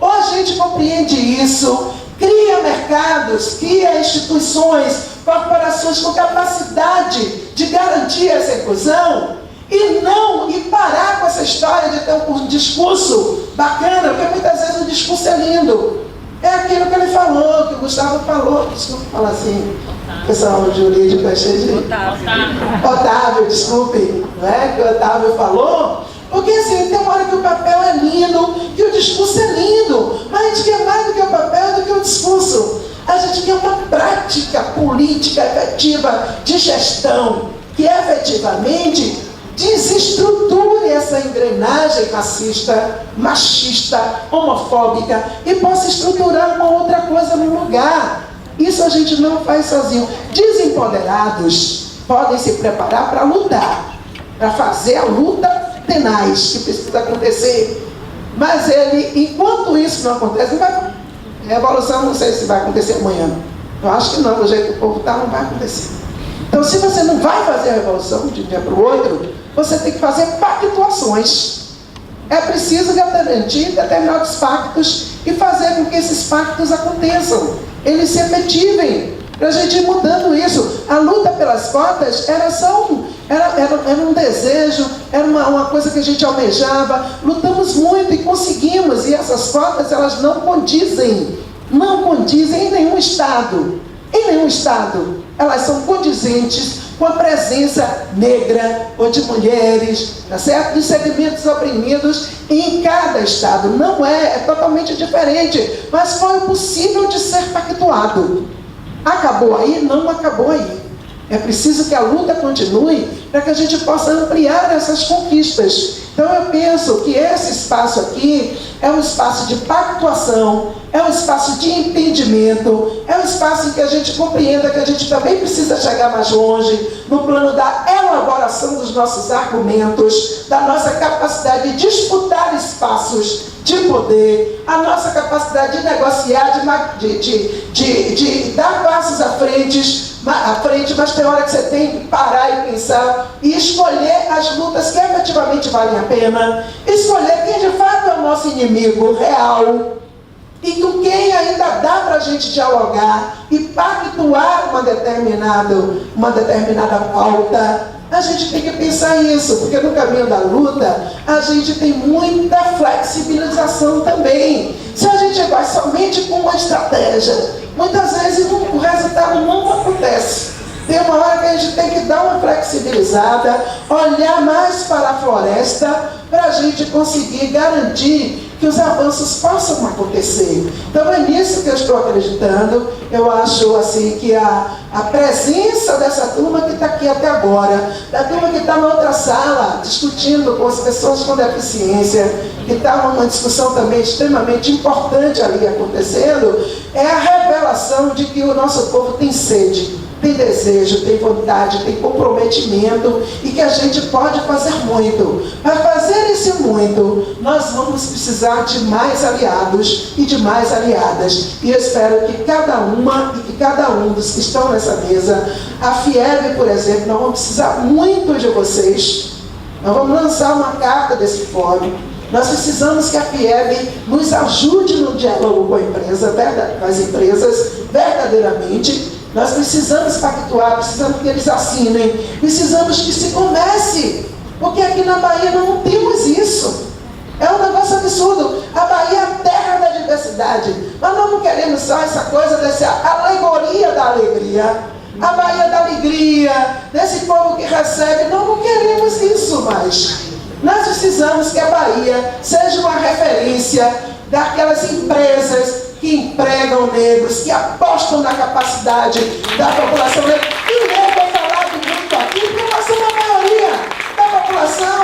Ou a gente compreende isso, cria mercados, cria instituições, corporações com capacidade de garantir essa inclusão, e parar com essa história de ter um discurso bacana, porque muitas vezes o discurso é lindo. É aquilo que ele falou, que o Gustavo falou, desculpe falar assim, o pessoal jurídico é cheio de... Otávio, desculpe, não é? Que o Otávio falou, porque assim, tem uma hora que o papel é lindo, que o discurso é lindo, mas a gente quer mais do que o papel, do que o discurso. A gente quer uma prática política efetiva de gestão, que efetivamente desestruture essa engrenagem racista, machista, homofóbica e possa estruturar uma outra coisa no lugar. Isso a gente não faz sozinho. Desempoderados podem se preparar para lutar, para fazer a luta tenaz que precisa acontecer. Mas enquanto isso não acontece, revolução não sei se vai acontecer amanhã. Eu acho que não, do jeito que o povo está, não vai acontecer. Então, se você não vai fazer a revolução de um dia para o outro, você tem que fazer pactuações. É preciso garantir determinados pactos e fazer com que esses pactos aconteçam, eles se efetivem, para a gente ir mudando isso. A luta pelas cotas era um desejo, era uma coisa que a gente almejava, lutamos muito e conseguimos, e essas cotas elas não condizem em nenhum estado. Em nenhum estado elas são condizentes com a presença negra ou de mulheres, tá certo? De segmentos oprimidos em cada estado. Não é totalmente diferente, mas foi possível de ser pactuado. Acabou aí? Não acabou aí. É preciso que a luta continue para que a gente possa ampliar essas conquistas. Então eu penso que esse espaço aqui é um espaço de pactuação, é um espaço de entendimento, é um espaço em que a gente compreenda que a gente também precisa chegar mais longe no plano da elaboração dos nossos argumentos, da nossa capacidade de disputar espaços de poder, a nossa capacidade de negociar, de dar passos à frente, mas tem hora que você tem que parar e pensar e escolher as lutas que efetivamente valem a pena, escolher quem de fato é o nosso inimigo real e com quem ainda dá para a gente dialogar e pactuar uma determinada pauta. A gente tem que pensar isso, porque no caminho da luta a gente tem muita flexibilização também. Se a gente vai somente com uma estratégia, muitas vezes o resultado não acontece. Tem uma hora que a gente tem que dar uma flexibilizada, olhar mais para a floresta, para a gente conseguir garantir que os avanços possam acontecer. Então é nisso que eu estou acreditando. Eu acho assim que a presença dessa turma que está aqui até agora, da turma que está na outra sala, discutindo com as pessoas com deficiência, que está numa discussão também extremamente importante ali acontecendo, é a revelação de que o nosso povo tem sede, tem desejo, tem vontade, tem comprometimento e que a gente pode fazer muito. Para fazer esse muito, nós vamos precisar de mais aliados e de mais aliadas. E eu espero que cada uma e que cada um dos que estão nessa mesa, a FIEB, por exemplo, nós vamos precisar muito de vocês. Nós vamos lançar uma carta desse fórum. Nós precisamos que a FIEB nos ajude no diálogo com as empresas verdadeiramente. Nós precisamos pactuar, precisamos que eles assinem, precisamos que se comece, porque aqui na Bahia não temos isso. É um negócio absurdo. A Bahia é a terra da diversidade. Nós não queremos só essa coisa dessa alegoria da alegria. A Bahia da alegria, desse povo que recebe. Nós não queremos isso mais. Nós precisamos que a Bahia seja uma referência daquelas empresas que empregam negros, que apostam na capacidade da população negra. E negro é falado muito aqui, porque nós somos a maioria da população.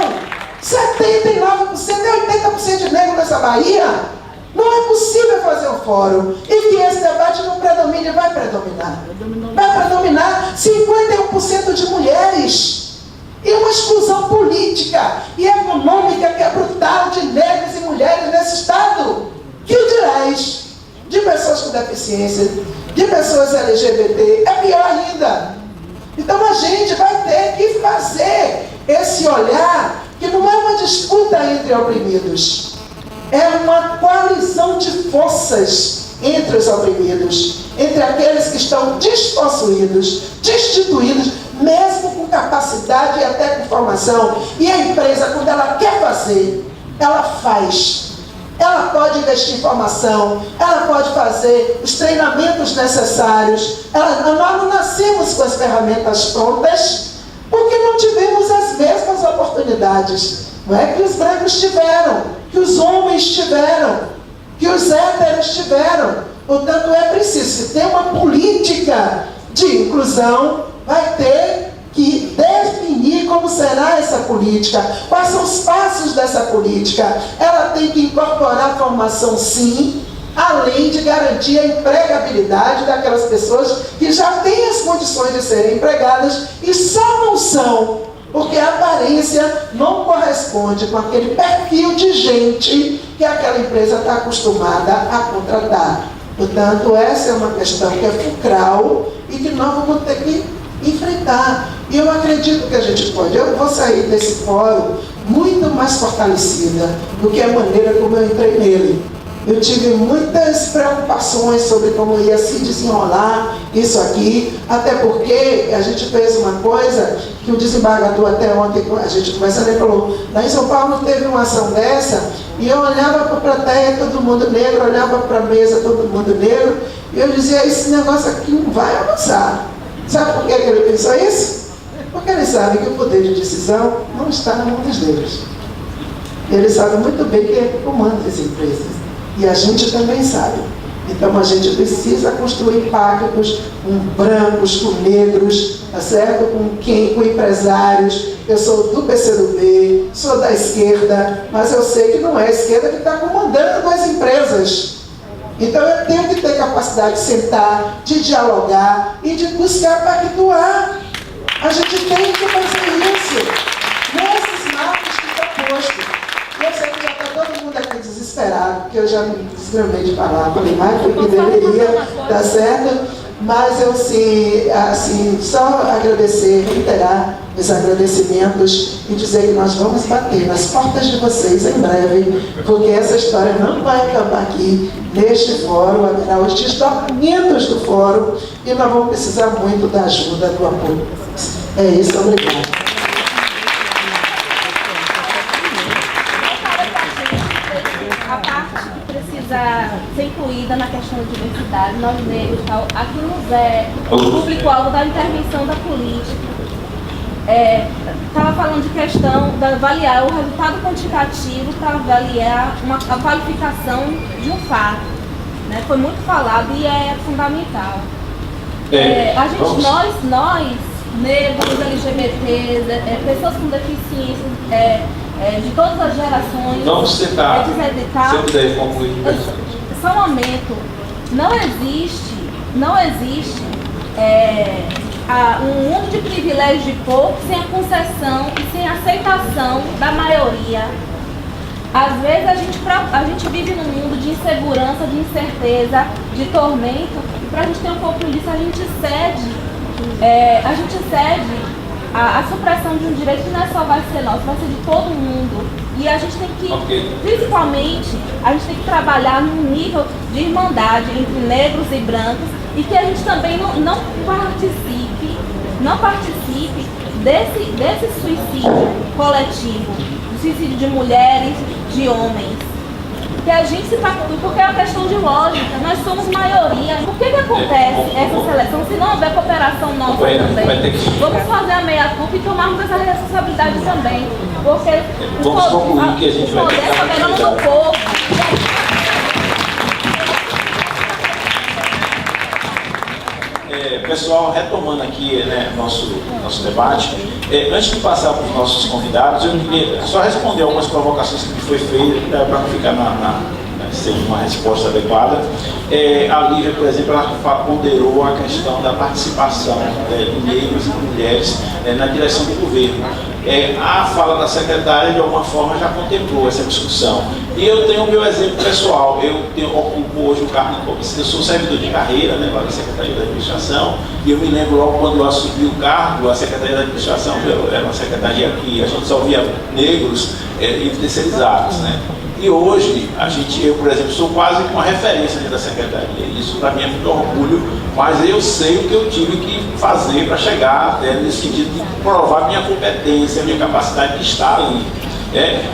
79%, 80% de negro nessa Bahia. Não é possível fazer um fórum e que esse debate não predomine. Vai predominar. Vai predominar 51% de mulheres. e uma exclusão política e econômica que é brutal de negros e mulheres nesse Estado. Que o dirás de pessoas com deficiência, de pessoas LGBT, é pior ainda. Então a gente vai ter que fazer esse olhar que não é uma disputa entre oprimidos, é uma coalizão de forças entre os oprimidos, entre aqueles que estão despossuídos, destituídos, mesmo com capacidade e até com formação. E a empresa, quando ela quer fazer, ela faz. Ela pode investir em formação, ela pode fazer os treinamentos necessários. Nós não nascemos com as ferramentas prontas, porque não tivemos as mesmas oportunidades. Não é que os brancos tiveram, que os homens tiveram, que os héteros tiveram. Portanto, é preciso, se tem uma política de inclusão, vai ter que definir como será essa política, quais são os passos dessa política. Ela tem que incorporar a formação, sim, além de garantir a empregabilidade daquelas pessoas que já têm as condições de serem empregadas e só não são porque a aparência não corresponde com aquele perfil de gente que aquela empresa está acostumada a contratar. Portanto, essa é uma questão que é fulcral e que nós vamos ter que enfrentar. E eu acredito que a gente pode. Eu vou sair desse fórum muito mais fortalecida do que a maneira como eu entrei nele. Eu tive muitas preocupações sobre como ia se desenrolar isso aqui, até porque a gente fez uma coisa que o desembargador até ontem, a gente conversando, ele falou, lá em São Paulo teve uma ação dessa, e eu olhava para a plateia, todo mundo negro, olhava para a mesa, todo mundo negro, e eu dizia, esse negócio aqui não vai avançar. Sabe por que ele pensou isso? Porque ele sabe que o poder de decisão não está na mão dos negros. Ele sabe muito bem quem é que comanda as empresas. E a gente também sabe. Então a gente precisa construir pactos com brancos, com negros, tá certo? Com empresários. Eu sou do PCdoB, sou da esquerda, mas eu sei que não é a esquerda que está comandando as empresas. Então eu tenho que ter capacidade de sentar, de dialogar e de buscar pactuar. A gente tem que fazer isso nesses marcos que estão postos. Eu sei que já está todo mundo aqui desesperado, porque eu já me desgramei de falar, falei mais do que deveria, tá certo? Mas eu assim, só agradecer, reiterar os agradecimentos e dizer que nós vamos bater nas portas de vocês em breve, porque essa história não vai acabar aqui neste fórum, haverá os desdobramentos do fórum e nós vamos precisar muito da ajuda, do apoio. É isso, obrigado. Ser incluída na questão de diversidade, nós negros, aqui nos é o público-alvo da intervenção da política. Estava falando de questão de avaliar o resultado quantitativo para avaliar a qualificação de um fato. Né? Foi muito falado e é fundamental. Nós, negros, LGBTs, pessoas com deficiência, de todas as gerações. Vamos tentar. Se eu puder concluir. Só um momento. Não existe um mundo de privilégio de poucos sem a concessão e sem a aceitação da maioria. Às vezes a gente vive num mundo de insegurança, de incerteza, de tormento, e para a gente ter um pouco disso, a gente cede a supressão de um direito que não é só vai ser nosso, vai ser de todo mundo. E a gente tem que, principalmente, a gente tem que trabalhar num nível de irmandade entre negros e brancos e que a gente também não participe desse suicídio coletivo, do suicídio de mulheres, de homens. Que a gente se pactua, porque é uma questão de lógica, nós somos maioria. Por que acontece essa seleção se não houver cooperação nossa também? Vamos fazer a meia-culpa e tomarmos essa responsabilidade também. Porque vamos concluir que a gente vai ter que soberano do povo. Pessoal, retomando aqui nosso debate, antes de passar para os nossos convidados, eu queria só responder algumas provocações que foi feita para não ficar nas sem uma resposta adequada. A Lívia, por exemplo, ela ponderou a questão da participação de negros e mulheres na direção do governo. A fala da secretária, de alguma forma, já contemplou essa discussão. E eu tenho o meu exemplo pessoal. Eu ocupo hoje o cargo de comissão, eu sou servidor de carreira, né, lá da Secretaria da Administração, e eu me lembro logo quando eu assumi o cargo, a Secretaria da Administração era uma secretaria que a gente só via negros e terceirizados, né? E hoje, eu, por exemplo, sou quase uma referência dentro da secretaria. Isso para mim é muito orgulho, mas eu sei o que eu tive que fazer para chegar até nesse sentido de provar minha competência, minha capacidade de estar ali.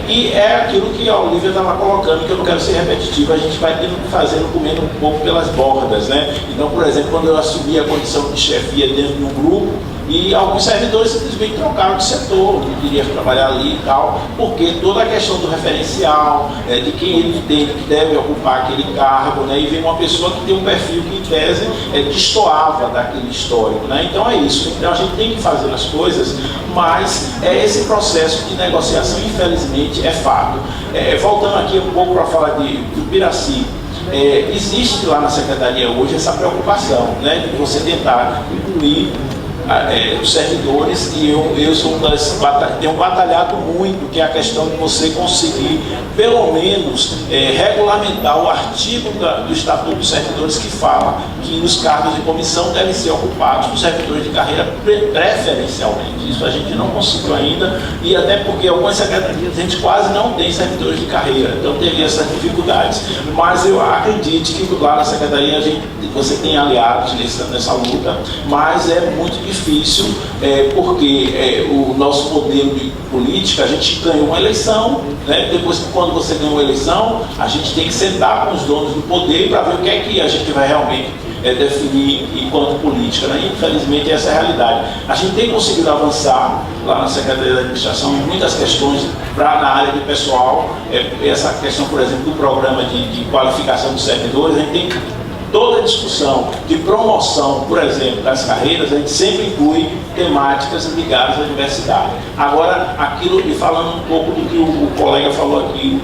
E é aquilo que a Olivia estava colocando, que eu não quero ser repetitivo, a gente vai tendo que fazer comendo um pouco pelas bordas, né? Então, por exemplo, quando eu assumi a condição de chefia dentro de um grupo, e alguns servidores simplesmente trocaram de setor, não queriam trabalhar ali e tal, porque toda a questão do referencial, de quem ele entende que deve ocupar aquele cargo, né, e vem uma pessoa que tem um perfil que, em tese, destoava daquele histórico, né? Então é isso. Então a gente tem que fazer as coisas, mas esse processo de negociação, infelizmente, é fato. Voltando aqui um pouco para falar do Piraci, existe lá na secretaria hoje essa preocupação, né, de você tentar incluir os servidores, e eu sou tenho batalhado muito, que é a questão de você conseguir, pelo menos, regulamentar o artigo do Estatuto dos Servidores que fala que os cargos de comissão devem ser ocupados por servidores de carreira preferencialmente. Isso a gente não conseguiu ainda, e até porque algumas secretarias a gente quase não tem servidores de carreira, então teria essas dificuldades. Mas eu acredito que lá na secretaria você tem aliados nessa luta, mas é muito difícil, porque o nosso modelo de política, a gente ganha uma eleição, né? Depois, quando você ganha uma eleição, a gente tem que sentar com os donos do poder para ver o que é que a gente vai realmente definir enquanto política, né? Infelizmente essa é a realidade. A gente tem conseguido avançar lá na Secretaria da Administração em muitas questões na área de pessoal, essa questão, por exemplo, do programa de qualificação dos servidores. A gente tem toda a discussão de promoção, por exemplo, das carreiras, a gente sempre inclui temáticas ligadas à diversidade. Agora, e falando um pouco do que o colega falou aqui,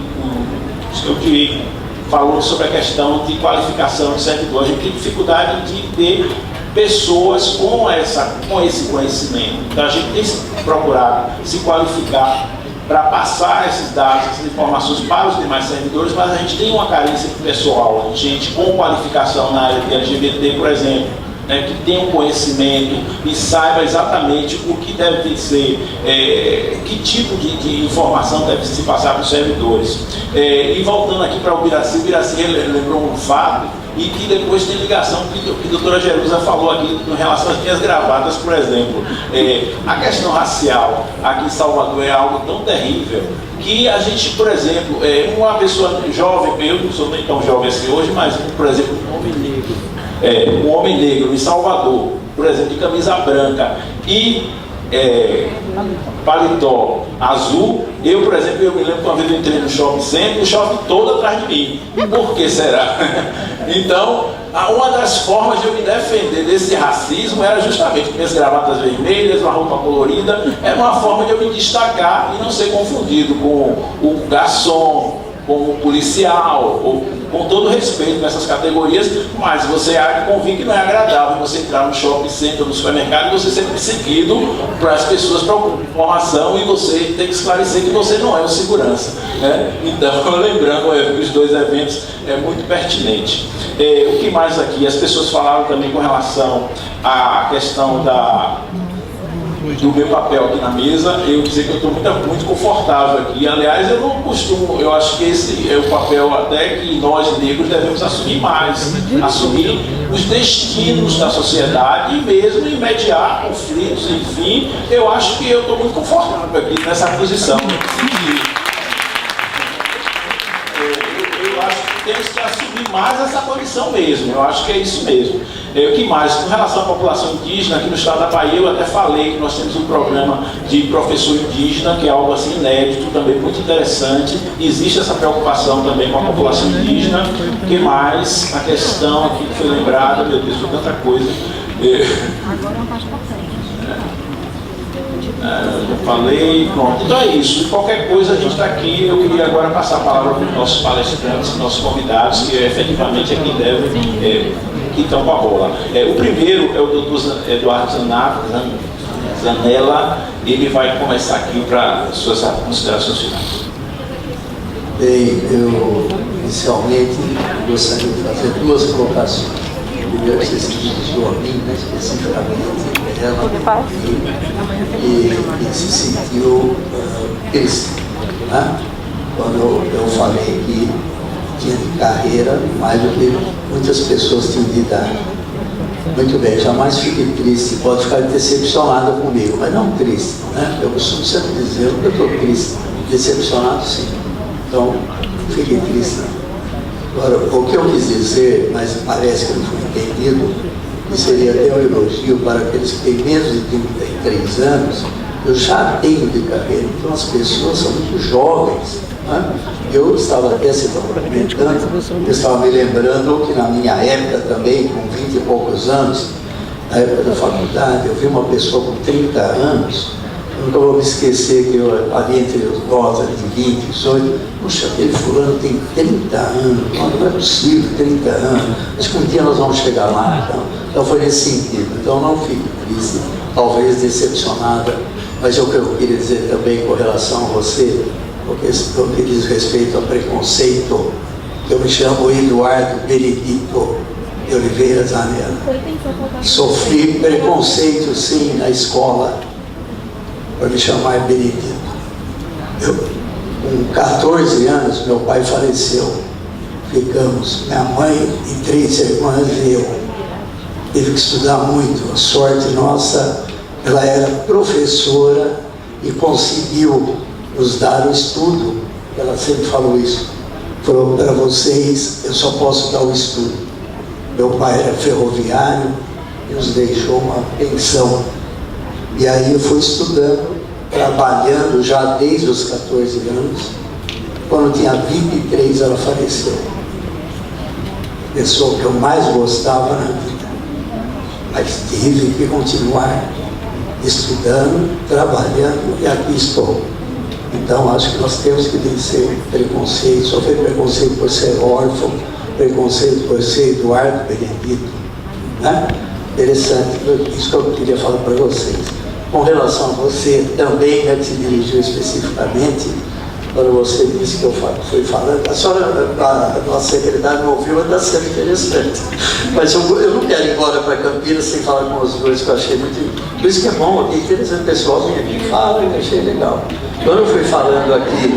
o seu direito, falou sobre a questão de qualificação de servidor. A gente tem dificuldade de ter pessoas com esse conhecimento. Então a gente tem procurado se qualificar para passar esses dados, essas informações para os demais servidores, mas a gente tem uma carência de pessoal, de gente com qualificação na área de LGBT, por exemplo, né, que tem um conhecimento e saiba exatamente o que deve ser, que tipo de informação deve se passar para os servidores. E voltando aqui para o Biraci lembrou um fato, e que depois tem ligação que a doutora Jerusa falou aqui em relação às minhas gravatas, por exemplo. A questão racial aqui em Salvador é algo tão terrível que a gente, por exemplo, uma pessoa jovem, eu não sou nem tão jovem assim hoje, mas, por exemplo, um homem negro em Salvador, por exemplo, de camisa branca e paletó azul, por exemplo, eu me lembro que uma vez eu entrei no shopping center, o shopping todo atrás de mim. Por que será? Então, uma das formas de eu me defender desse racismo era justamente com minhas gravatas vermelhas, uma roupa colorida, era uma forma de eu me destacar e não ser confundido com o garçom, com o policial, ou com todo respeito com essas categorias, mas você há de convir que não é agradável você entrar no shopping center, no supermercado, e você ser perseguido para as pessoas procurar informação e você tem que esclarecer que você não é o segurança, né? Então, lembrando os dois eventos, é muito pertinente. O que mais aqui? As pessoas falaram também com relação à questão do meu papel aqui na mesa. Eu dizer que eu estou muito confortável aqui. Aliás, eu não costumo, eu acho que esse é o papel até que nós negros devemos assumir mais, assumir os destinos da sociedade e mesmo em mediar conflitos, enfim. Eu acho que eu estou muito confortável aqui nessa posição. Eu acho que temos que assumir mais essa condição mesmo, eu acho que é isso mesmo. O que mais? Com relação à população indígena, aqui no estado da Bahia, eu até falei que nós temos um programa de professor indígena, que é algo assim inédito, também muito interessante. Existe essa preocupação também com a população indígena. O que mais? A questão aqui que foi lembrada, meu Deus, foi tanta coisa. Agora é uma parte importante. Já falei, pronto. Então é isso. Qualquer coisa a gente está aqui. Eu queria agora passar a palavra para os nossos palestrantes, nossos convidados, que efetivamente é quem deve, que estão com a bola. O primeiro é o doutor Eduardo Zanella. Ele vai começar aqui para suas considerações finais. Bem, eu inicialmente gostaria de fazer duas colocações. Primeiro, você se dirigiu a mim, né, especificamente, ela, e se sentiu triste, né? Quando eu falei que tinha de carreira mais do que muitas pessoas tinham de idade. Muito bem, jamais fique triste, pode ficar decepcionada comigo, mas não triste, né? Eu costumo sempre dizer que eu estou triste, decepcionado sim. Então, fique triste. Agora, o que eu quis dizer, mas parece que não foi entendido, que seria até um elogio para aqueles que têm menos de 33 anos, eu já tenho de carreira, então as pessoas são muito jovens. Né? Eu estava até se comentando, eu estava me lembrando que na minha época também, com 20 e poucos anos, na época da faculdade, eu vi uma pessoa com 30 anos, eu nunca vou me esquecer que eu, ali entre os nós, de 20, 18, puxa, aquele fulano tem 30 anos, não é possível, 30 anos, acho que um dia nós vamos chegar lá. Então foi nesse sentido. Então não fique triste, talvez decepcionada, mas é o que eu queria dizer também com relação a você, porque no que diz respeito ao preconceito, eu me chamo Eduardo Benedito de Oliveira Zanella. Sofri preconceito sim na escola, por me chamar Benedito. Eu, com 14 anos, meu pai faleceu. Ficamos, minha mãe e 3 irmãs e eu. Tive que estudar muito. A sorte nossa, ela era professora e conseguiu nos dar o estudo. Ela sempre falou isso. Falou para vocês, eu só posso dar o estudo. Meu pai era ferroviário e nos deixou uma pensão. E aí eu fui estudando, trabalhando já desde os 14 anos. Quando tinha 23, ela faleceu. A pessoa que eu mais gostava na vida. Mas tive que continuar estudando, trabalhando, e aqui estou. Então acho que nós temos que vencer preconceito, sofrer preconceito por ser órfão, preconceito por ser Eduardo Benedito. Né? Interessante, isso que eu queria falar para vocês. Com relação a você, também se dirigiu especificamente, quando você disse que eu fui falando, a senhora, a nossa secretária me ouviu, está sendo interessante. Mas eu não quero ir embora para Campinas sem falar com os dois, que eu achei muito... Por isso que é bom, é interessante, o pessoal vem aqui e fala, eu achei legal. Quando eu fui falando aqui,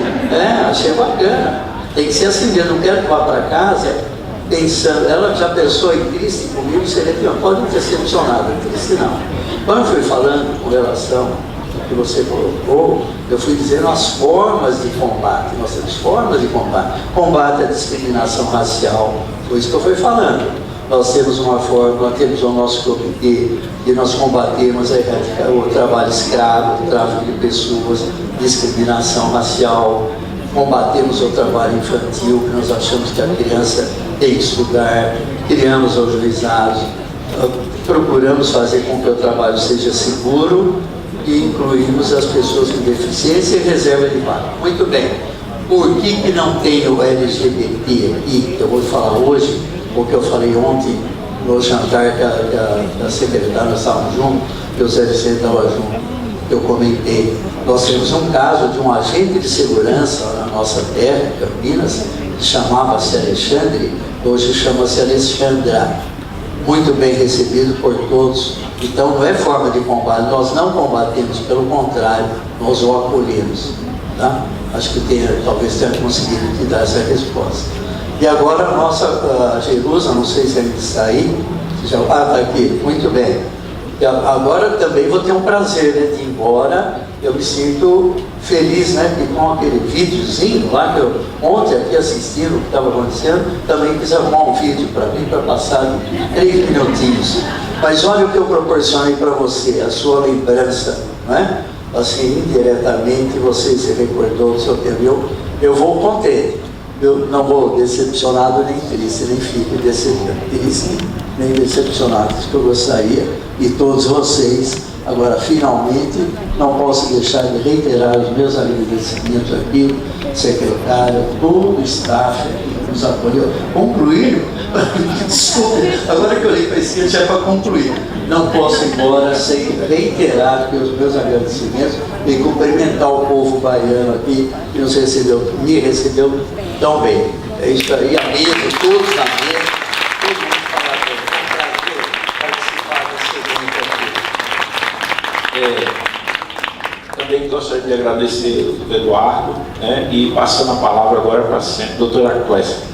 achei bacana. Tem que ser assim, eu não quero que vá para casa pensando, ela já pensou em triste comigo, seria pior, pode não ter decepcionado, triste não. Quando eu fui falando com relação ao que você colocou, eu fui dizendo as formas de combate. Nós temos formas de combate. Combate à discriminação racial, foi isso que eu fui falando. Nós temos uma forma, nós temos o nosso comitê e nós combatemos o trabalho escravo, o tráfico de pessoas, discriminação racial, combatemos o trabalho infantil, que nós achamos que a criança tem que estudar, criamos os juizados, procuramos fazer com que o trabalho seja seguro e incluímos as pessoas com deficiência e reserva de vaga. Muito bem. Por que não tem o LGBT aqui, que eu vou falar hoje, porque eu falei ontem no jantar da secretária, nós estávamos juntos, que o Zé Vicente estava junto, eu comentei. Nós temos um caso de um agente de segurança na nossa terra, Campinas, que chamava-se Alexandre, hoje chama-se Alexandra. Muito bem recebido por todos. Então não é forma de combate, nós não combatemos, pelo contrário, nós o acolhemos. Tá? Acho que talvez tenha conseguido te dar essa resposta. E agora a nossa Jerusa, não sei se ele está aí, já está aqui, muito bem. E agora também vou ter um prazer, né, de ir embora. Eu me sinto feliz, né, que com aquele videozinho lá que eu ontem aqui assistindo o que estava acontecendo, também quis arrumar um vídeo para mim, para passar 3 minutinhos. Mas olha o que eu proporcionei para você, a sua lembrança, não é? Assim, indiretamente, você se recordou do seu tempo. Eu vou contente, eu não vou decepcionado nem triste, nem fico triste, nem decepcionado, isso que eu gostaria, e todos vocês Agora, finalmente, não posso deixar de reiterar os meus agradecimentos aqui, secretário, todo o staff que nos apoiou. Concluir? Desculpe, agora que eu olhei para a esquerda, já é para concluir. Não posso ir embora sem reiterar os meus agradecimentos e cumprimentar o povo baiano aqui que me recebeu tão bem. É isso aí, a mesa, todos na mesa, todo mundo falar bem. É um prazer participar desse evento aqui. Também gostaria de agradecer o Eduardo, né, e passando a palavra agora para a doutora Clécia.